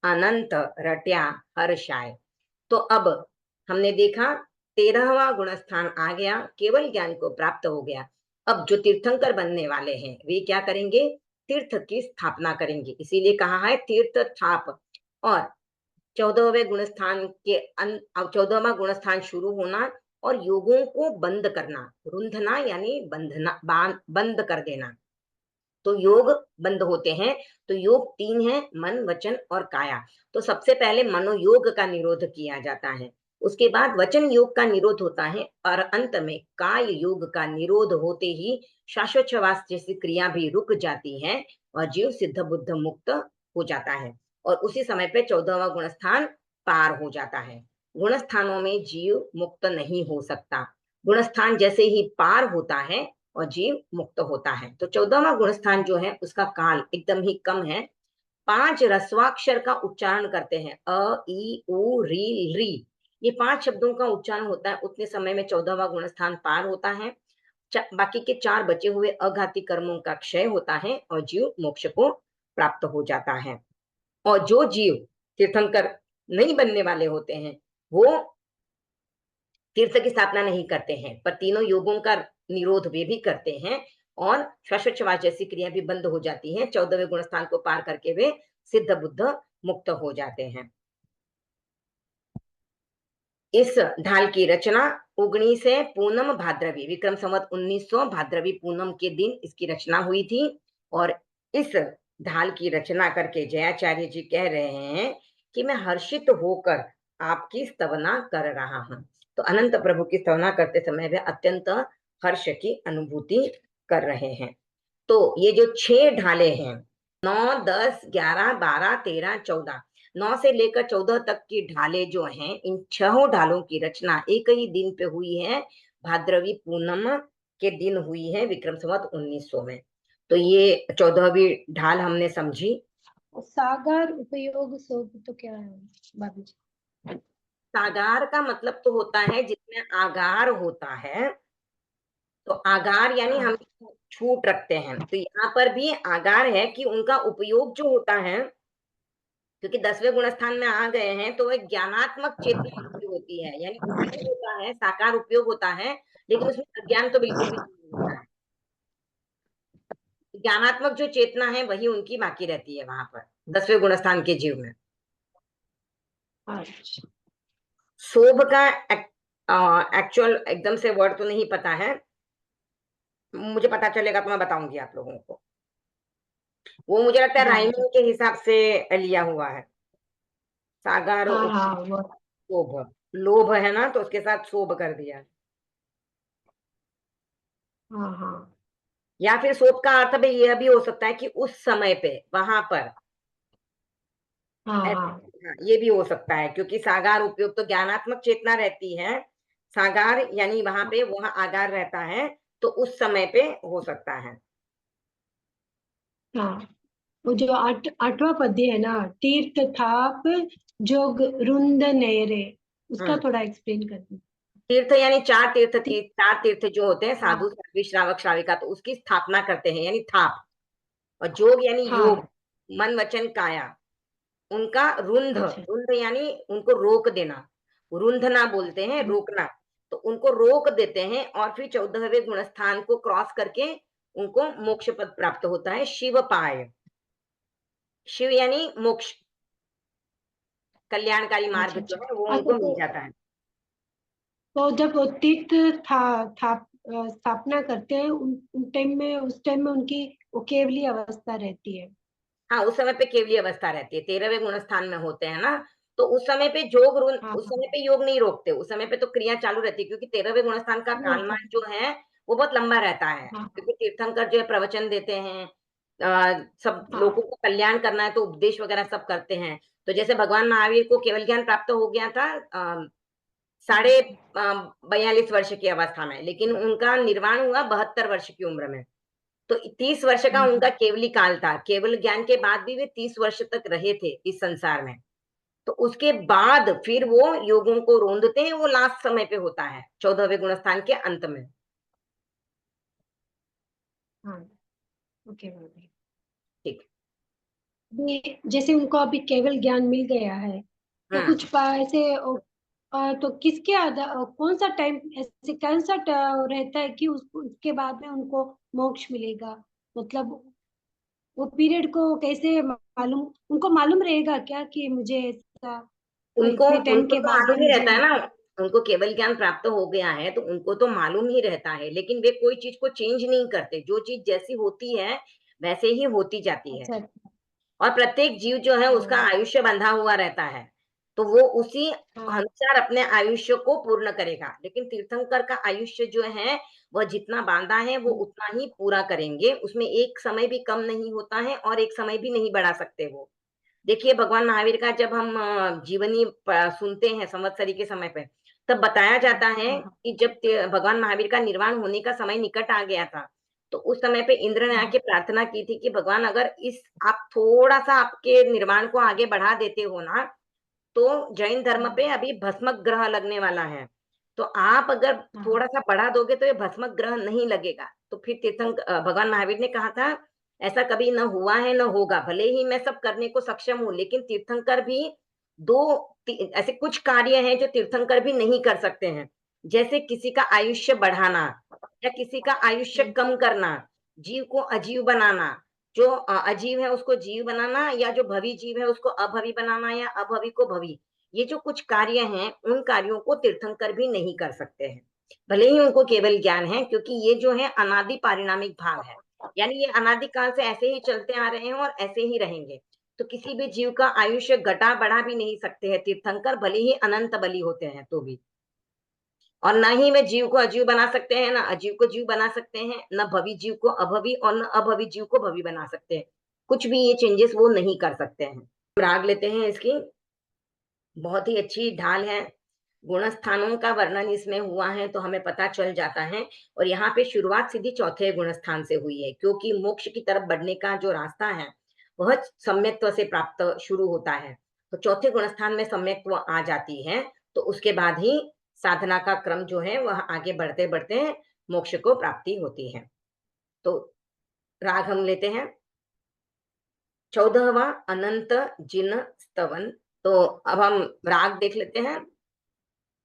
अनंत रट्या हर्षाय। तो अब हमने देखा 13वां गुण स्थान आ गया, केवल ज्ञान को प्राप्त हो गया। अब जो तीर्थंकर बनने वाले हैं वे क्या करेंगे, तीर्थ की स्थापना करेंगे, इसीलिए कहा है तीर्थ थाप। और 14वें गुण स्थान के 14वां गुण स्थान शुरू होना और योगों को बंद करना, रुंधना यानी बंधना, बंद कर देना। तो योग बंद होते हैं। तो योग 3 है, मन, वचन और काया। तो सबसे पहले मनोयोग का निरोध किया जाता है, उसके बाद वचन योग का निरोध होता है और अंत में काय योग का निरोध होते ही श्वासोच्छ्वास जैसी क्रिया भी रुक जाती है और जीव सिद्ध बुद्ध मुक्त हो जाता है और उसी समय पे 14वां गुण स्थान पार हो जाता है। गुण स्थानों में जीव मुक्त नहीं हो सकता, गुण स्थान जैसे ही पार होता है और जीव मुक्त होता है। तो 14वां गुण स्थान जो है उसका काल एकदम ही कम है। 5 रस्वाक्षर का उच्चारण करते हैं, अ ई उ री री, ये 5 शब्दों का उच्चारण होता है, उतने समय में 14वां गुण स्थान पार होता है। बाकी के 4 बचे हुए अघाती कर्मों का क्षय होता है और जीव मोक्ष को प्राप्त हो जाता है। और जो जीव तीर्थंकर नहीं बनने वाले होते हैं वो तीर्थ की स्थापना नहीं करते हैं, पर तीनों योगों का निरोध वे भी करते हैं और श्वासोच्छ्वास जैसी क्रिया भी बंद हो जाती है। 14वें गुण स्थान को पार करके वे सिद्ध बुद्ध मुक्त हो जाते हैं। इस ढाल की रचना 19 पूनम भाद्रवी, विक्रम संवत 1900 भाद्रवी पूनम के दिन इसकी रचना हुई थी। और इस ढाल की रचना करके जयाचार्य जी कह रहे हैं कि मैं हर्षित होकर आपकी स्तवना कर रहा हूं। तो अनंत प्रभु की स्तवना करते समय वे अत्यंत हर्ष की अनुभूति कर रहे हैं। तो ये जो 6 ढाले हैं, 9, 10, 11, 12, 13, 14, 9 से लेकर 14 तक की ढाले जो हैं, इन 6 ढालों की रचना एक ही दिन पे हुई है, भाद्रवी पूनम के दिन हुई है, विक्रम संवत 1900 में। तो ये 14वीं ढाल हमने समझी। सागर उपयोग शोध तो क्या है बाबू जी? सागार का मतलब तो होता है जिसमें आगार होता है, तो आगार यानी हम हाँ छूट रखते हैं, तो यहाँ पर भी आगार है कि उनका उपयोग जो होता है, क्योंकि 10वें गुणस्थान में आ गए हैं, तो वह ज्ञानात्मक चेतना उसकी होती है, यानी उपयोग होता है, साकार उपयोग होता है, लेकिन उसमें अज्ञान तो बिल्कुल भी नहीं होता है। ज्ञानात्मक जो चेतना है वही उनकी बाकी रहती है वहां पर 10वें गुणस्थान के जीव में। अच्छा। शोभ का एक्चुअल एकदम से वर्ड तो नहीं पता है, मुझे पता चलेगा तो मैं बताऊंगी आप लोगों को। वो मुझे लगता है जी जी। राइमिंग के हिसाब से लिया हुआ है। सागर हाँ हाँ वो। शोभ, लोभ है ना, तो उसके साथ शोभ कर दिया। हाँ हाँ या फिर शोभ का अर्थ भी यह भी हो सकता है कि उस समय पे वहां पर हाँ ऐसे, हाँ हाँ, ये भी हो सकता है, क्योंकि सागार उपयोग तो ज्ञानात्मक चेतना रहती है, सागार यानी वहां पे वह आगार रहता है, तो उस समय पे हो सकता है। हाँ। वो जो 8वां पद्य है ना, तीर्थ थाप जोग रुंद नेरे, उसका हम्म थोड़ा एक्सप्लेन कर दो। तीर्थ यानी चार तीर्थ जो होते हैं, साधु हाँ साध्वी श्रावक श्राविका, तो उसकी स्थापना करते हैं यानी थाप। और जोग यानी योग, हाँ। मन वचन काया, उनका रुंध, अच्छा। रुंध यानी उनको रोक देना, रुंधना बोलते हैं, रोकना, तो उनको रोक देते हैं और फिर 14वें गुणस्थान को क्रॉस करके उनको मोक्ष पद प्राप्त होता है, शिव पाय। शिव यानी मोक्ष, कल्याणकारी मार्ग अच्छा जो अच्छा। है वो अच्छा उनको मिल तो जाता है। जब वो तीर्थ था था स्थापना करते हैं उन टाइम में, उस टाइम में उनकी वो केवली अवस्था रहती है। हाँ, उस समय पे केवली अवस्था रहती है, 13वें गुणस्थान में होते हैं ना, तो उस समय पे जोग हाँ उस हाँ। समय पे योग नहीं रोकते, उस समय पे तो क्रिया चालू रहती है, क्योंकि 13वें गुणस्थान का वो तो। कालमान जो है वो बहुत लंबा रहता है, हाँ क्योंकि तीर्थंकर जो है प्रवचन देते हैं, सब लोगों हाँ को कल्याण करना है, तो उपदेश वगैरह सब करते हैं। तो जैसे भगवान महावीर को केवल ज्ञान प्राप्त हो गया था साढ़े 42 वर्ष की अवस्था में, लेकिन उनका निर्वाण हुआ 72 वर्ष की उम्र में। तो 30 वर्ष का उनका केवली काल था, केवल ज्ञान के बाद भी वे 30 वर्ष तक रहे थे इस संसार में। तो उसके बाद फिर वो योगों को रोंदते हैं, वो लास्ट समय पे होता है 14वें गुणस्थान के अंत में। हाँ। Okay okay. ठीक। जैसे उनको अभी केवल ज्ञान मिल गया है, तो हम्म कुछ ऐसे तो किसके आधार, कौन सा टाइम ऐसे कौन सा रहता है कि उसके बाद में उनको मोक्ष मिलेगा, मतलब वो पीरियड को कैसे मालूम, उनको मालूम रहेगा क्या कि मुझे ऐसा उनको इतने टाइम उनको के तो बाद में मालूम ही मुझे रहता है ना, उनको केवल ज्ञान प्राप्त हो गया है तो उनको तो मालूम ही रहता है, लेकिन वे कोई चीज को चेंज नहीं करते, जो चीज जैसी होती है वैसे ही होती जाती है। अच्छा। और प्रत्येक जीव जो है उसका हाँ आयुष्य बंधा हुआ रहता है, तो वो उसी हाँ अनुसार अपने आयुष्य को पूर्ण करेगा, लेकिन तीर्थंकर का आयुष्य जो है वह जितना बांधा है वो उतना ही पूरा करेंगे, उसमें एक समय भी कम नहीं होता है और एक समय भी नहीं बढ़ा सकते वो। देखिए भगवान महावीर का जब हम जीवनी सुनते हैं संवत्सरी के समय पे, तब बताया जाता है हाँ कि जब भगवान महावीर का निर्वाण होने का समय निकट आ गया था, तो उस समय पे इंद्र ने हाँ आके प्रार्थना की थी कि भगवान अगर इस आप थोड़ा सा आपके निर्वाण को आगे बढ़ा देते हो ना, तो जैन धर्म पे हाँ अभी भस्म ग्रह लगने वाला है, तो आप अगर हाँ थोड़ा सा बढ़ा दोगे तो ये भस्म ग्रह नहीं लगेगा। तो फिर भगवान महावीर ने कहा था ऐसा कभी न हुआ है न होगा, भले ही मैं सब करने को सक्षम हूँ, लेकिन तीर्थंकर भी दो ऐसे कुछ कार्य हैं जो तीर्थंकर भी नहीं कर सकते हैं, जैसे किसी का आयुष्य बढ़ाना या किसी का आयुष्य कम करना, जीव को अजीव बनाना, जो अजीव है उसको जीव बनाना, या जो भवी जीव है उसको अभवी बनाना, या अभवी को भवी, ये जो कुछ कार्य हैं उन कार्यों को तीर्थंकर भी नहीं कर सकते हैं, भले ही उनको केवल ज्ञान है, क्योंकि ये जो है अनादि पारिणामिक भाव है, यानी ये अनादि काल से ऐसे ही चलते आ रहे हैं और ऐसे ही रहेंगे। तो किसी भी जीव का आयुष्य घटा बढ़ा भी नहीं सकते हैं तीर्थंकर, भले ही अनंत बली होते हैं तो भी। और ना ही वे जीव को अजीव बना सकते हैं, ना अजीव को जीव बना सकते हैं, न भवी जीव को अभवी और न अभवी जीव को भवी बना सकते हैं, कुछ भी ये चेंजेस वो नहीं कर सकते हैं। राग लेते हैं इसकी, बहुत ही अच्छी ढाल है, गुण स्थानों का वर्णन इसमें हुआ है तो हमें पता चल जाता है। और यहाँ पे शुरुआत सीधी चौथे गुण स्थान से हुई है, क्योंकि मोक्ष की तरफ बढ़ने का जो रास्ता है वह सम्यक्त्व से प्राप्त शुरू होता है, तो चौथे गुण स्थान में सम्यक्त्व आ जाती है, तो उसके बाद ही साधना का क्रम जो है वह आगे बढ़ते-बढ़ते मोक्ष को प्राप्ति होती है। तो राग हम लेते हैं 14वां अनंत जिन स्तवन। तो अब हम राग देख लेते हैं।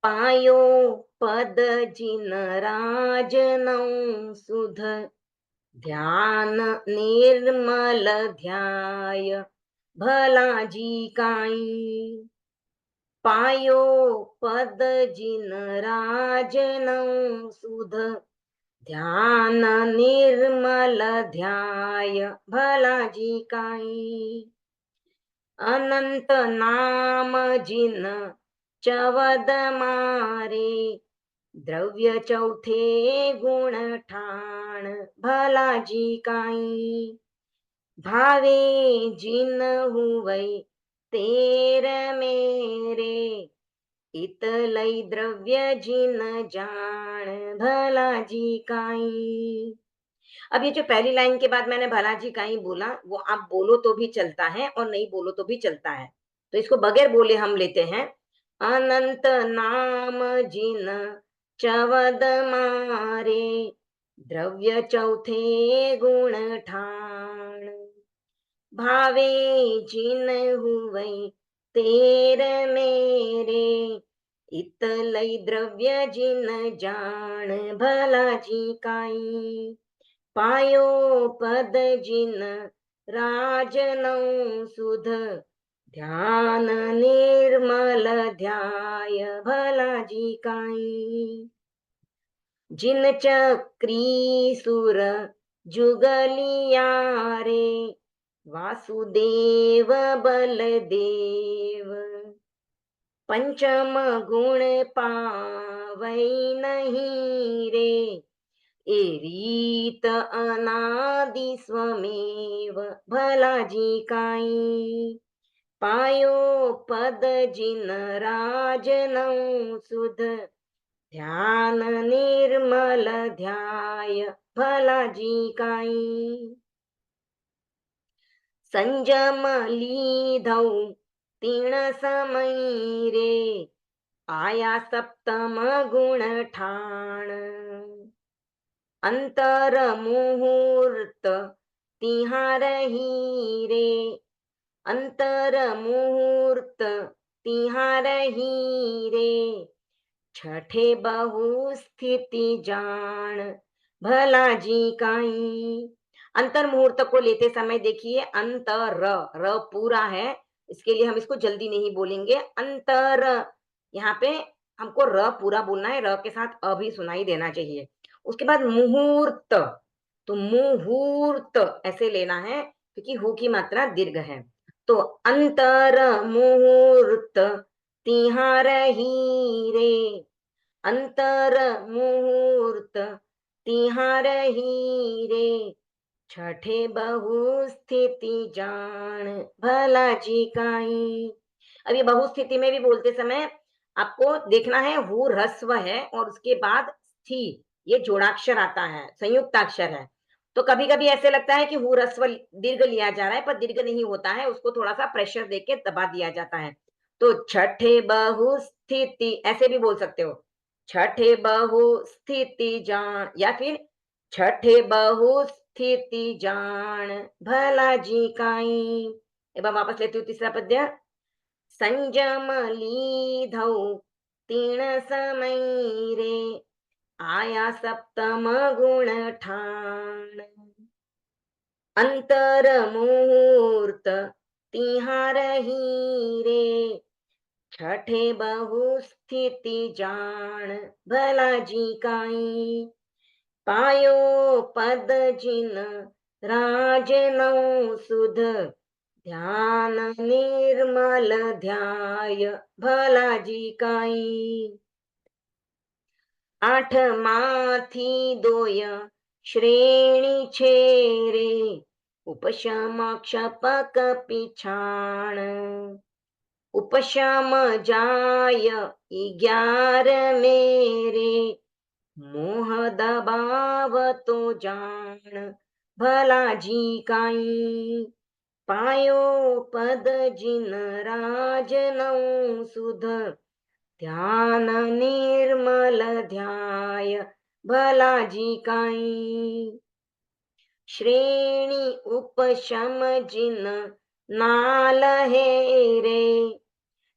पायो पद जिन राजनौ सुध ध्यान निर्मल ध्याय भला जी काई। पायो पद जिन राजनौ सुध ध्यान निर्मल ध्याय भला जी काई। अनंत नाम जिन चवद मारे द्रव्य चौथे गुण ठाण भला जी काई। भावे जिन हुवै तेर मेरे इत लई द्रव्य जिन जान भला जी काई। अब ये जो पहली लाइन के बाद मैंने भला जी काई बोला, वो आप बोलो तो भी चलता है और नहीं बोलो तो भी चलता है। तो इसको बगैर बोले हम लेते हैं। अनंत नाम जिन चवद मारे द्रव्य चौथे गुण ठाण। भावे जिन हुवै तेर मेरे इत लई द्रव्य जिन जान भला जी काई। पायो पद जिन राजनौ सुध ध्यान निर्मल ध्याय भला जी काई। जिन चक्री सुर जुगलिया रे वासुदेव बलदेव पंचम गुण पावै नहीं रे ए रीत अनादि स्वमेव भला जी काई। पायो पद जिन राजनौ सुध ध्यान निर्मल ध्याय भला जी काई। संजम लीधौ तीण समय रे आया सप्तम गुण ठाण। अंतर मुहूर्त तिहारही रे अंतर मुहूर्त तिहारही रे छठे बहु स्थिति जान भला जी काई। अंतर मुहूर्त को लेते समय देखिए अंतर र पूरा है, इसके लिए हम इसको जल्दी नहीं बोलेंगे। अंतर यहाँ पे हमको र पूरा बोलना है, र के साथ अ भी सुनाई देना चाहिए। उसके बाद मुहूर्त, तो मुहूर्त ऐसे लेना है क्योंकि हु की मात्रा दीर्घ है। तो अंतर मुहूर्त तिहारही रे अंतर मुहूर्त तिहारही रे छठे बहु स्थिति जान भला जी काई। अब ये बहुस्थिति में भी बोलते समय आपको देखना है हु ह्रस्व है और उसके बाद थी ये जोड़ाक्षर आता है, संयुक्ताक्षर है। तो कभी कभी ऐसे लगता है कि हु ह्रस्व दीर्घ लिया जा रहा है, पर दीर्घ नहीं होता है, उसको थोड़ा सा प्रेशर देके दबा दिया जाता है। तो छठे बहुस्थिति ऐसे भी बोल सकते हो, छठे बहुस्थिति जान, या फिर छठे बहुस्थिति जान भला जी काई। एक बार वापस लेती हूँ तीसरा पद्य। संजम लीधौ तीण समय रे आया सप्तम गुण ठाण। अंतर मुहूर्त तिहारही रे छठे बहु स्थिति जान भला जी काई। पायो पद जिन राजनौ सुध ध्यान निर्मल ध्याय भला जी काई। आठ माथी दोय श्रेणी छेरे उपशम क्षपक पिछाण। उपशम जाय 11 मेरे मोह दबाव तो जान भला जी काई। पायो पद जिन राजनौ सुध ध्यान निर्मल ध्याय भलाजी काई। श्रेणी उपशम जिन नाल है रे,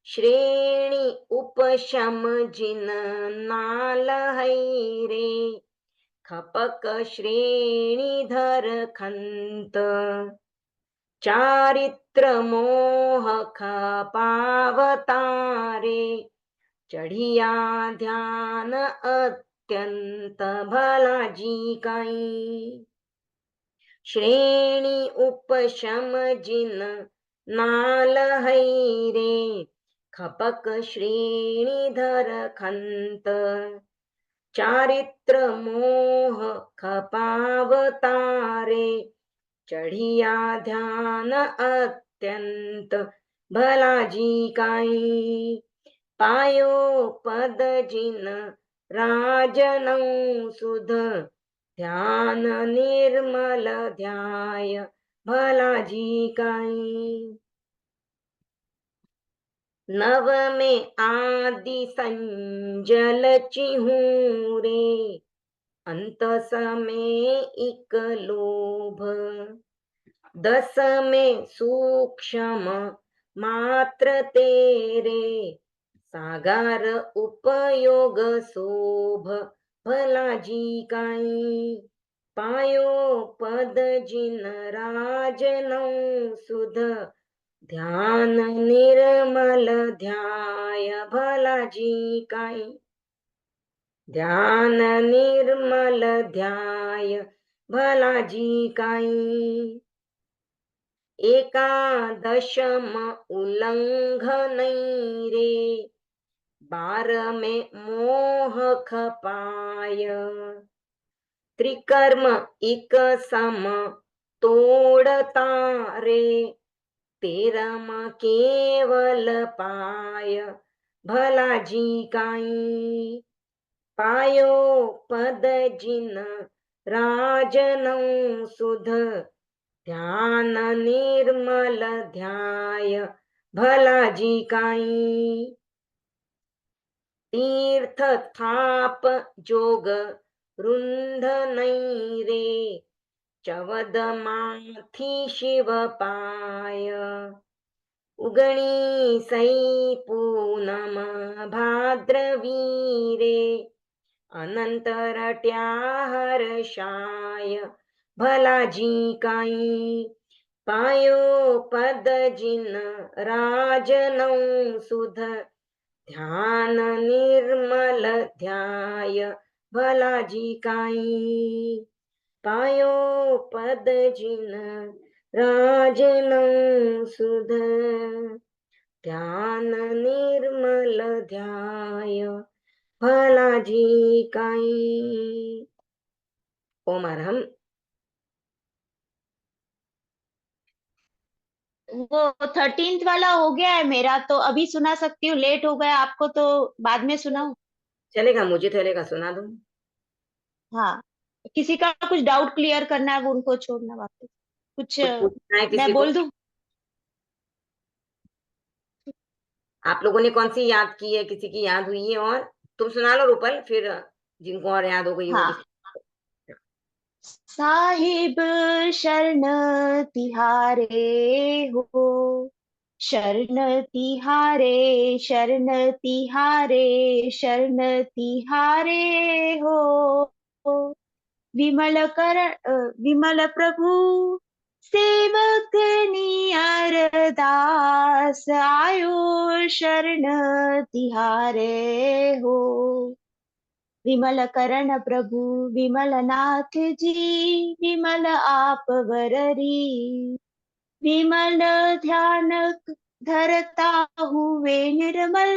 श्रेणी उपशम जिन नाल है रे, खपक श्रेणी धर खंत, चारित्र मोह खपावतारे, चढ़िया ध्यान अत्यंत भलाजी काई। श्रेणी उपशम जिन नाल है रे, खपक श्रेणी धर खंत, चारित्र मोह खपावतारे, चढ़िया ध्यान अत्यंत भलाजी काई। पायो पद जिन राजनौ सुध, ध्यान निर्मल ध्याय भलाजी काई। नव में आदि संजल चिहूं रे, अंत समय इक लोभ, दस में सूक्ष्म मात्र तेरे, सागार उपयोग शोभ भलाजी काई। पायो पद जिन राजनौ सुध, ध्यान निर्मल ध्याय भलाजी काई। ध्यान निर्मल ध्याय भलाजी काई। एकादशम उल्लंघन रे, 12 में मोह खपाय, त्रिकर्म इक सम तोड़ता रे, 13 केवल पाय भलाजी काई। पायो पद जिन राजनौ सुध, ध्यान निर्मल ध्याय भलाजी काई। तीर्थ थाप जोग रुंध नहीं रे, 14 माथी शिव पाय, उगणी सई पूनम भाद्रवी रे, अनंत रट्या हर्षाय भलाजी काई। पायो पद जिन राजनौ सुध, ध्यान निर्मल ध्याय भलाजी काई। पायो पद जिन राजनौ सुध, ध्यान निर्मल ध्याय भलाजी काई। ओम अरहम। वो 13th वाला हो गया है मेरा, तो अभी सुना सकती हूँ। लेट हो गया आपको तो बाद में सुनाऊं? चलेगा, मुझे चलेगा, सुना दो। हाँ, किसी का कुछ डाउट क्लियर करना है वो उनको छोड़ना, वापस कुछ कुछ पूछना है मैं किसी को? बोल दूं? आप लोगों ने कौन सी याद की है? किसी की याद हुई है? और तुम सुना लो रूपल, फिर जिनको और याद हो गई वो भी। हाँ। साहिब शरण तिहारे हो, शरण तिहारे, शरण तिहारे, शरण तिहारे हो, विमल कर विमल प्रभु सेवक नियर दास, आयो शरण तिहारे हो, विमल करण प्रभु विमल नाथ जी, विमल आप वररी, विमल ध्यान धरता हुए निर्मल,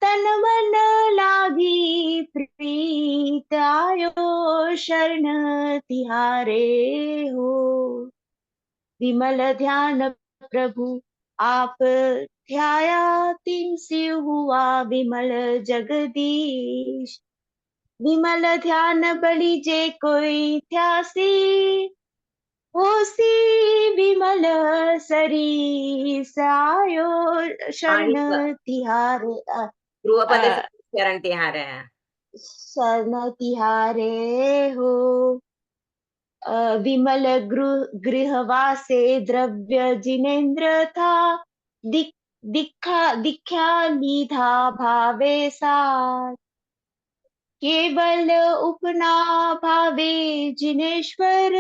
तन मन लागी प्रीत, आयो शरण तिहारे हो, विमल ध्यान प्रभु आप ध्याया, तिन से हुआ विमल जगदीश, विमल ध्यान बलि जे कोई ध्यासी, होसी विमल सरीस, आयो शरण साहिब तिहारे ध्रुवपद अ, शरण तिहारे है। शरण तिहारे हो, विमल गृहवासे द्रव्य जिनेन्द्र था, दिख दिख्या लीधा भावे सार, केवल उपना भावे जिनेश्वर,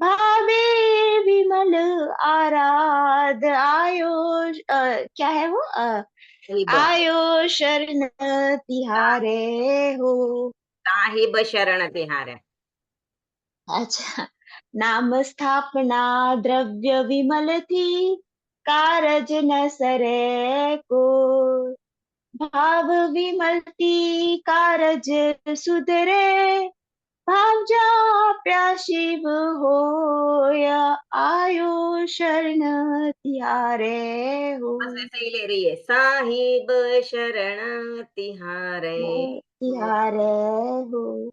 भावे विमल आराध आयो, क्या है वो, साहिब, आयो शरण तिहारे हो। साहिब शरण तिहारे। अच्छा, नाम स्थापना द्रव्य विमल थी, कारज न सरे को, भाव विमल थी कारज सुधरे, भाव जा प्याशिव होया, आयो शरण तिहारे हो। बस वैसे ही ले रही है, साहिब शरण तिहारे। तिहारे हो,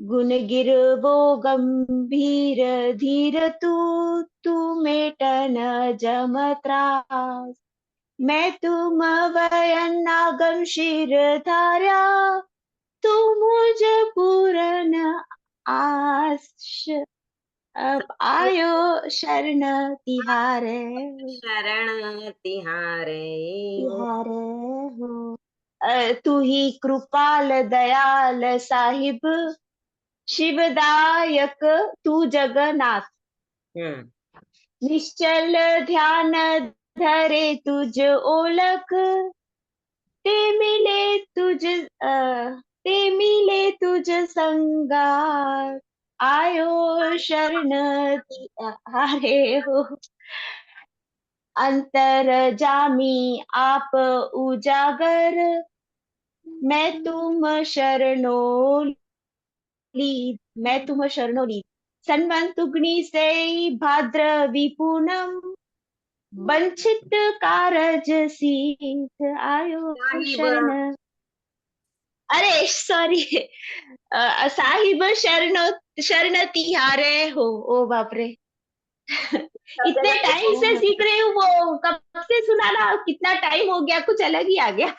गुण गिरवो गंभीर धीर तू मेटन जम त्रास, मैं तुम वयन आगम शिर धार्या, तू मुझ पूरन आश, अब आयो शरण तिहारे, शरण तिहारे। तिहारे हो। तू ही कृपाल दयाल साहिब, शिवदायक तू जगन्नाथ, हम्म। निश्चल ध्यान धरे तुझ ओलख, ते मिले ते मिले तुझ संगार, आयो शरण तिहारे हो। अंतर जामी आप उजागर, मैं तुम शरणों लीद, मैं तुम शरणों लीद, सन्मंतुग्नि से भाद्र विपुनम, वंचित कारज सिद्ध, आयो साहिब, शरण, अरे सॉरी, साहिब शरण शरण तिहारे हो। ओ बाप रे, सब इतने जगह टाइम से सीख रही हूँ, वो कब से सुनाना, कितना टाइम हो गया, कुछ अलग ही आ गया।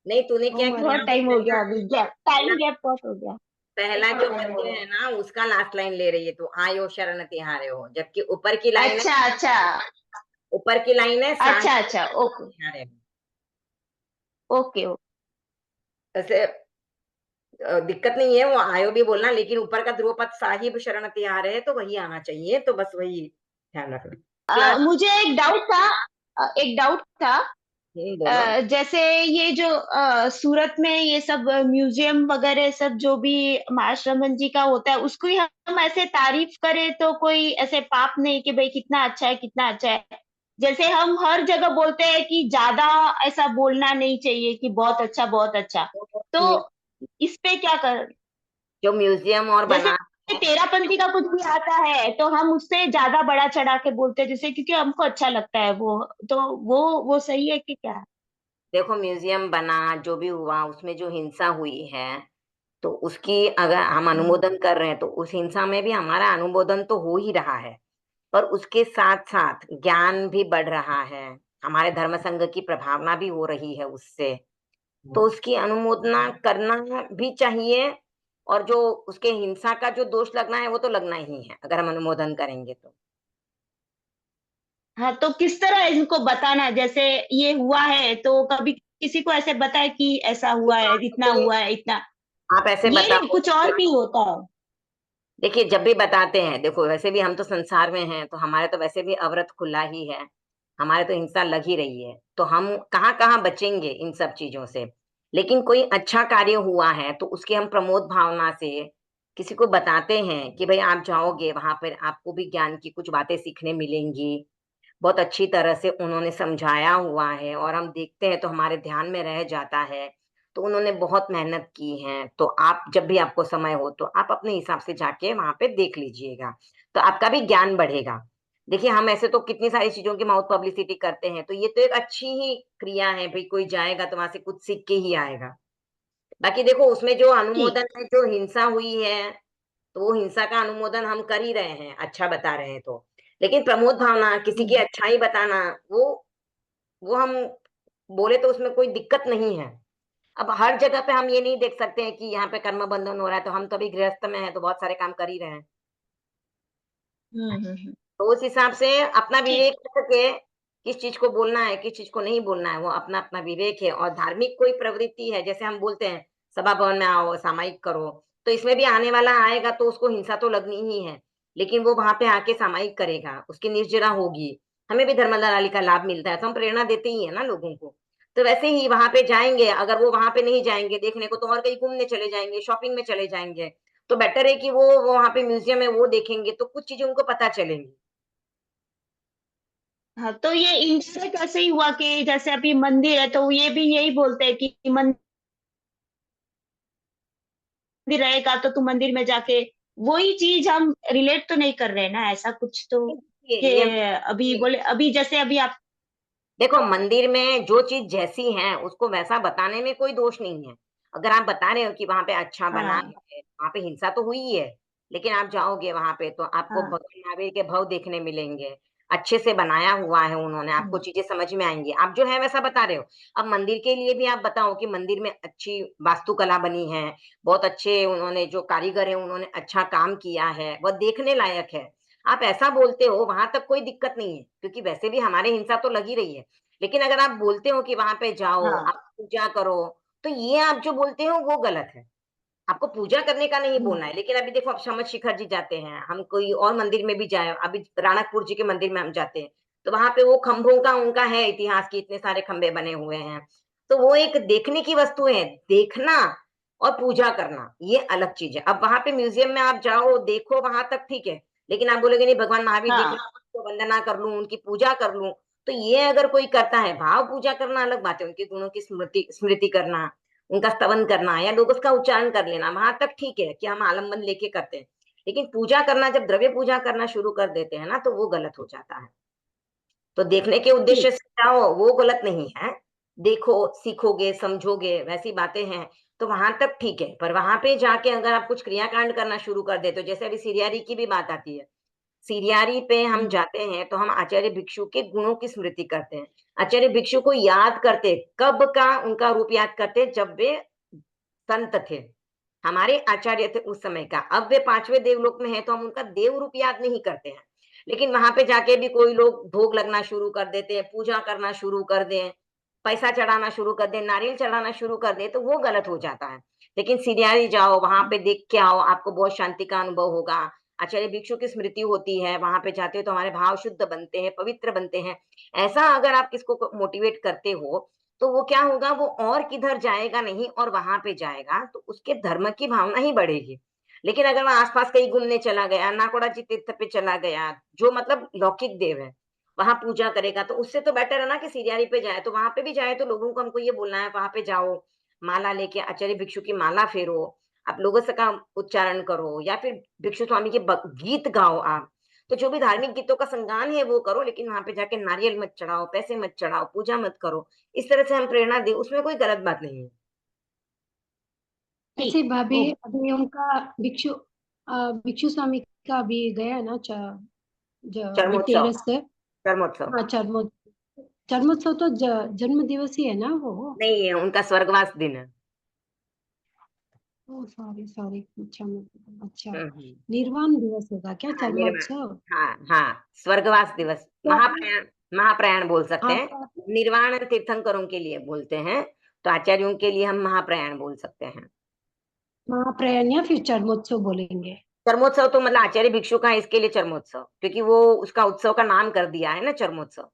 नहीं, तूने क्या किया बहुत टाइम हो गया, अभी गैप, पहला टाइम गैप बहुत हो गया। पहला जो पद्य है ना, उसका लास्ट लाइन ले रही है तू, आयो शरण तिहारे हो, जबकि ऊपर की लाइन है, अच्छा अच्छा, ऊपर की लाइन है अच्छा साहिब अच्छा, ओके तिहारे हो। Okay okay. ऐसे दिक्कत नहीं है, वो आयो भी बोलना, लेकिन ऊपर का ध्रुवपद साहिब शरण तिहारे है तो वही आना चाहिए, तो बस वही ध्यान रखना। क्लास। मुझे एक डाउट था, एक डाउट था, बोलो। जैसे ये जो सूरत में ये सब म्यूजियम वगैरह सब जो भी महाराष्ट्र रमन जी का होता है, उसको ही हम ऐसे तारीफ करें तो कोई ऐसे पाप नहीं कि भाई कितना अच्छा है, कितना अच्छा है। जैसे हम हर जगह बोलते हैं कि ज्यादा ऐसा बोलना नहीं चाहिए कि बहुत अच्छा बहुत अच्छा, तो इस पे क्या कर, जो म्यूजियम और जैसे बना, तेरापंथी का कुछ भी आता है तो हम उससे ज्यादा बड़ा चढ़ा के बोलते हैं, जैसे क्योंकि हमको अच्छा लगता है वो, तो वो सही है कि क्या? देखो म्यूजियम बना, जो भी हुआ उसमें जो हिंसा हुई है, तो उसकी अगर हम अनुमोदन कर रहे हैं तो उस हिंसा में भी हमारा अनुमोदन तो हो ही रहा है, पर उसके साथ साथ ज्ञान भी बढ़ रहा है, हमारे धर्म संघ की प्रभावना भी हो रही है उससे, तो उसकी अनुमोदना करना भी चाहिए। और जो उसके हिंसा का जो दोष लगना है वो तो लगना ही है, अगर हम अनुमोदन करेंगे तो। हाँ, तो किस तरह इनको बताना है? जैसे ये हुआ है तो कभी किसी को ऐसे बताए कि ऐसा हुआ है, इतना हुआ है, इतना, आप ऐसे ये नहीं, बताओ। कुछ और भी होता है। देखिए जब भी बताते हैं, देखो वैसे भी हम तो संसार में हैं, तो हमारे तो वैसे भी अवरत खुला ही है, हमारे तो हिंसा लग ही रही है, तो हम कहाँ कहाँ बचेंगे इन सब चीजों से। लेकिन कोई अच्छा कार्य हुआ है तो उसके हम प्रमोद भावना से किसी को बताते हैं कि भाई आप जाओगे वहां पर, आपको भी ज्ञान की कुछ बातें सीखने मिलेंगी, बहुत अच्छी तरह से उन्होंने समझाया हुआ है और हम देखते हैं तो हमारे ध्यान में रह जाता है, तो उन्होंने बहुत मेहनत की है, तो आप जब भी आपको समय हो तो आप अपने हिसाब से जाके वहां पे देख लीजिएगा, तो आपका भी ज्ञान बढ़ेगा। देखिए हम ऐसे तो कितनी सारी चीजों की माउथ पब्लिसिटी करते हैं, तो ये तो एक अच्छी ही क्रिया है, भाई कोई जाएगा तो वहां से कुछ सीख के ही आएगा। बाकी देखो उसमें जो ठीक। अनुमोदन है, जो हिंसा हुई है, तो वो हिंसा का अनुमोदन हम कर ही रहे हैं, अच्छा बता रहे हैं तो। लेकिन प्रमोद भावना, किसी की अच्छाई बताना, वो हम बोले तो उसमें कोई दिक्कत नहीं है। अब हर जगह पे हम ये नहीं देख सकते हैं कि यहाँ पे कर्म बंधन हो रहा है, तो हम तो अभी गृहस्थ में है तो बहुत सारे काम कर ही रहे हैं। हम्म। तो उस हिसाब से अपना ठीक। विवेक करके किस चीज को बोलना है, किस चीज को नहीं बोलना है, वो अपना अपना विवेक है। और धार्मिक कोई प्रवृत्ति है, जैसे हम बोलते हैं सभा भवन में आओ, सामायिक करो, तो इसमें भी आने वाला आएगा तो उसको हिंसा तो लगनी ही है, लेकिन वो वहां पे आके सामायिक करेगा, उसकी निर्जरा होगी, हमें भी धर्मदारी का लाभ मिलता है, तो हम प्रेरणा देते ही है ना लोगों को। तो वैसे ही वहां पे जाएंगे, अगर वो वहां पे नहीं जाएंगे देखने को, तो और कहीं घूमने चले जाएंगे, शॉपिंग में चले जाएंगे, तो बेटर है कि वो वहां पे म्यूजियम है वो देखेंगे, तो कुछ चीजें उनको पता चलेंगी। हाँ, तो ये इंडिया में कैसे ही हुआ कि जैसे अभी मंदिर है तो ये भी यही बोलते हैं कि मंदिर रहेगा तो तू मंदिर में जाके वही चीज हम रिलेट तो नहीं कर रहे ना, ऐसा कुछ तो कि ये अभी ये बोले अभी जैसे अभी आप। देखो, मंदिर में जो चीज जैसी है उसको वैसा बताने में कोई दोष नहीं है। अगर आप बता रहे हो कि वहां पे अच्छा बना हाँ है, वहां पे हिंसा तो हुई है, लेकिन आप जाओगे वहां पे तो आपको हाँ। भगवान महावीर के भाव देखने मिलेंगे, अच्छे से बनाया हुआ है उन्होंने, आपको हम्म, चीजें समझ में आएंगी, आप जो है वैसा बता रहे हो। अब मंदिर के लिए भी आप बताओ कि मंदिर में अच्छी वास्तुकला बनी है, बहुत अच्छे उन्होंने जो कारीगर है उन्होंने अच्छा काम किया है, वह देखने लायक है, आप ऐसा बोलते हो, वहां तक कोई दिक्कत नहीं है, क्योंकि वैसे भी हमारे हिंसा तो लगी रही है। लेकिन अगर आप बोलते हो कि वहां पे जाओ, हाँ। आप पूजा करो, तो ये आप जो बोलते हो वो गलत है। आपको पूजा करने का नहीं हम्म, बोलना है। लेकिन अभी देखो, आप शमद शिखर जी जाते हैं, हम कोई और मंदिर में भी जाए, अभी राणकपुर जी के मंदिर में हम जाते हैं, तो वहां पे वो खंभों का उनका है इतिहास की, इतने सारे खंभे बने हुए हैं, तो वो एक देखने की वस्तु है। देखना और पूजा करना ये अलग चीज है। अब वहां पे म्यूजियम में आप जाओ देखो, वहां तक ठीक है, लेकिन आप बोलोगे नहीं भगवान महावीर दिख हाँ। रहे हैं, तो वंदना कर लूं, उनकी पूजा कर लूं, तो ये अगर कोई करता है, भाव पूजा करना अलग बात है, उनके गुणों की स्मृति स्मृति करना, उनका स्तवन करना या लोग उसका उच्चारण कर लेना, वहां तक ठीक है कि हम आलम्बन लेके करते हैं। लेकिन पूजा करना, जब द्रव्य पूजा करना शुरू कर देते हैं ना, तो वो गलत हो जाता है। तो देखने के उद्देश्य ठीक। से जाओ वो गलत नहीं है, देखो, सीखोगे, समझोगे, वैसी बातें हैं, तो वहां तक ठीक है। पर वहां पे जाके अगर आप कुछ क्रियाकांड करना शुरू कर देते हो, जैसे अभी सीरियारी की भी बात आती है, सीरियारी पे हम हम्म, जाते हैं तो हम आचार्य भिक्षु के गुणों की स्मृति करते हैं, आचार्य भिक्षु को याद करते, कब का उनका रूप याद करते, जब वे संत थे, हमारे आचार्य थे उस समय का। अब वे पांचवें देवलोक में है तो हम उनका देव रूप याद नहीं करते हैं। लेकिन वहां पे जाके भी कोई लोग भोग लगना शुरू कर देते हैं, पूजा करना शुरू कर दें, पैसा चढ़ाना शुरू कर दें, नारियल चढ़ाना शुरू कर दें, तो वो गलत हो जाता है। लेकिन सीरियारी जाओ, वहां पे देख के आओ, आपको बहुत शांति का अनुभव होगा। आचार्य भिक्षु की स्मृति होती है, वहां पे जाते हो तो हमारे भाव शुद्ध बनते हैं, पवित्र बनते हैं। ऐसा अगर आप किसको मोटिवेट करते हो, तो वो क्या होगा, वो और किधर जाएगा नहीं और वहां पे जाएगा, तो उसके धर्म की भावना ही बढ़ेगी। लेकिन अगर वह आसपास कहीं घूमने चला गया, नाकोड़ा जी तीर्थ पे चला गया, जो मतलब लौकिक देव है, वहां पूजा करेगा, तो उससे तो बेटर है ना कि सीरियारी पे जाए। तो वहां पे भी जाए तो लोगों को हमको ये बोलना है, वहां पे जाओ, माला लेके आचार्य भिक्षु की माला फेरो, आप लोगों से का उच्चारण करो, या फिर भिक्षु स्वामी के गीत गाओ आप। तो जो भी धार्मिक गीतों का संगान है वो करो, लेकिन वहां पे जाके नारियल मत चढ़ाओ, पैसे मत चढ़ाओ, पूजा मत करो। इस तरह से हम प्रेरणा दें, उसमें कोई गलत बात नहीं है। ऐसे ठीक। भाभी ओ। अभी उनका भिक्षु स्वामी का अभी गया ना जो चरमोत्सव, तेरस है। चरमोत्सव हाँ, चर्मोत्सव तो जन्म दिवस ही है ना वो। नहीं है, उनका स्वर्गवास दिन है। ओ सॉरी सॉरी, अच्छा, हम्म। निर्वाण दिवस होगा क्या हाँ, निर्वाण, चर्मोत्सव? हाँ हाँ, स्वर्गवास दिवस, तो महाप्रयाण, महाप्रयाण बोल सकते हाँ हैं। निर्वाण तीर्थंकरों के लिए बोलते हैं, तो आचार्यों के लिए हम महाप्रयाण बोल सकते हैं। महाप्रयाण या फिर चर्मोत्सव बोलेंगे। चरमोत्सव तो मतलब आचार्य भिक्षु का है, इसके लिए चरमोत्सव, क्योंकि वो उसका उत्सव का नाम कर दिया है ना चरमोत्सव।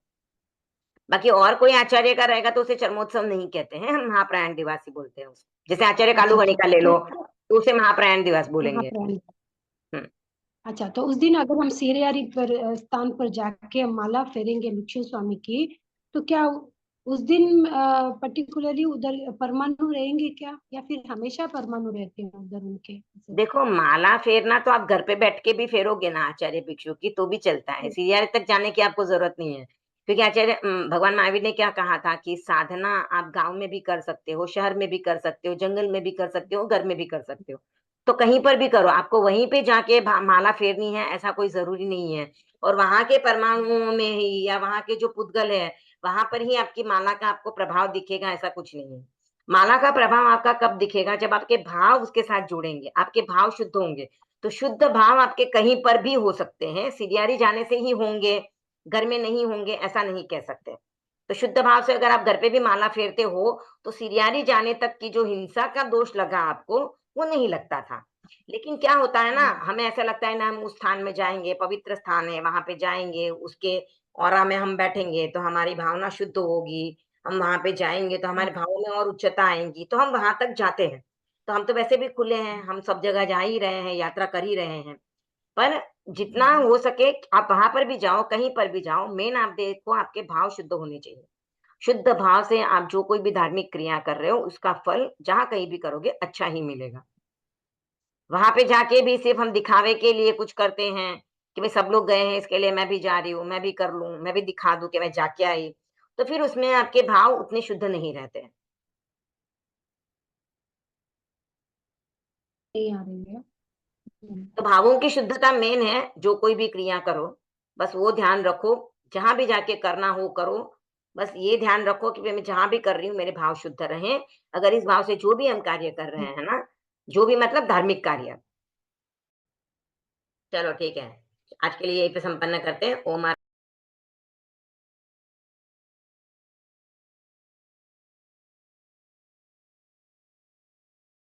बाकी और कोई आचार्य का रहेगा तो उसे चरमोत्सव नहीं कहते हैं, हम महाप्रयाण दिवस ही बोलते हैं उसको। जैसे आचार्य अच्छा कालूगणी अच्छा, का ले तो लो, तो उसे महाप्रयाण दिवस बोलेंगे। महाप्रयाण। हम्म। अच्छा, तो उस दिन अगर हम सिरियारी पर स्थान पर जाके हम माला फेरेंगे भिक्षु स्वामी की, तो क्या उस दिन पर्टिकुलरली उधर परमाणु रहेंगे क्या, या फिर हमेशा परमाणु रहते हैं उधर उनके ऐसे? देखो, माला फेरना तो आप घर पे बैठ के भी फेरोगे ना आचार्य भिक्षु की, तो भी चलता है, सीरियारी तक जाने की आपको जरूरत नहीं है। क्योंकि आचार्य भगवान महावीर ने क्या कहा था कि साधना आप गांव में भी कर सकते हो, शहर में भी कर सकते हो, जंगल में भी कर सकते हो, घर में भी कर सकते हो, तो कहीं पर भी करो, आपको वहीं पे जाके माला फेरनी है ऐसा कोई जरूरी नहीं है। और वहाँ के परमाणुओं में ही या वहाँ के जो पुद्गल है, वहाँ पर ही आपकी माला का आपको प्रभाव दिखेगा, ऐसा कुछ नहीं है। माला का प्रभाव आपका कब दिखेगा? जब आपके भाव उसके साथ जुड़ेंगे, आपके भाव शुद्ध होंगे। तो शुद्ध भाव आपके कहीं पर भी हो सकते हैं, सीढ़ियारी जाने से ही होंगे, घर में नहीं होंगे ऐसा नहीं कह सकते। तो शुद्ध भाव से अगर आप घर पे भी माला फेरते हो, तो सीढ़ियारी जाने तक की जो हिंसा का दोष लगा आपको, वो नहीं लगता था। लेकिन क्या होता है ना, हमें ऐसा लगता है ना, हम उस स्थान में जाएँगे, पवित्र स्थान है, वहाँ पे जाएँगे, उसके ऑरा में हम बैठेंगे, तो हमारी भावना शुद्ध होगी। हम वहाँ पे जाएँगे, तो हमारे भावों में और उच्चता आएँगी, तो हम वहाँ तक जाते हैं। तो हम तो वैसे भी खुले हैं, हम सब जगह जा ही रहे हैं, यात्रा कर ही रहे हैं। पर जितना हो सके आप वहाँ पर भी जाओ, कहीं पर भी जाओ, मेन आप देखो आपके भाव शुद्ध होने चाहिए। शुद्ध भाव से आप जो कोई भी धार्मिक क्रिया कर रहे हो, उसका फल जहाँ कहीं भी करोगे अच्छा ही मिलेगा। वहाँ पे जाके भी सिर्फ़ हम दिखावे के लिए कुछ करते हैं, कि भई सब लोग गए हैं इसके लिए मैं भी जा रही हूँ, मैं भी कर लूँ, मैं भी दिखा दूँ कि मैं जाके आई। तो फिर उसमें आपके भाव उतने शुद्ध नहीं रहते हैं। नहीं आ रही है। तो भावों की शुद्धता मेन है, जो कोई भी क्रिया करो, बस वो ध्यान रखो, जहाँ भी जाके करना हो करो। बस ये ध्यान रखो कि भई मैं जहाँ भी कर रही हूँ मेरे भाव शुद्ध रहें। अगर इस भाव से जो भी हम कार्य कर रहे हैं ना, जो भी मतलब धार्मिक कार्य। चलो ठीक है। आज के लिए यहीं पे संपन्न करते हैं। ओम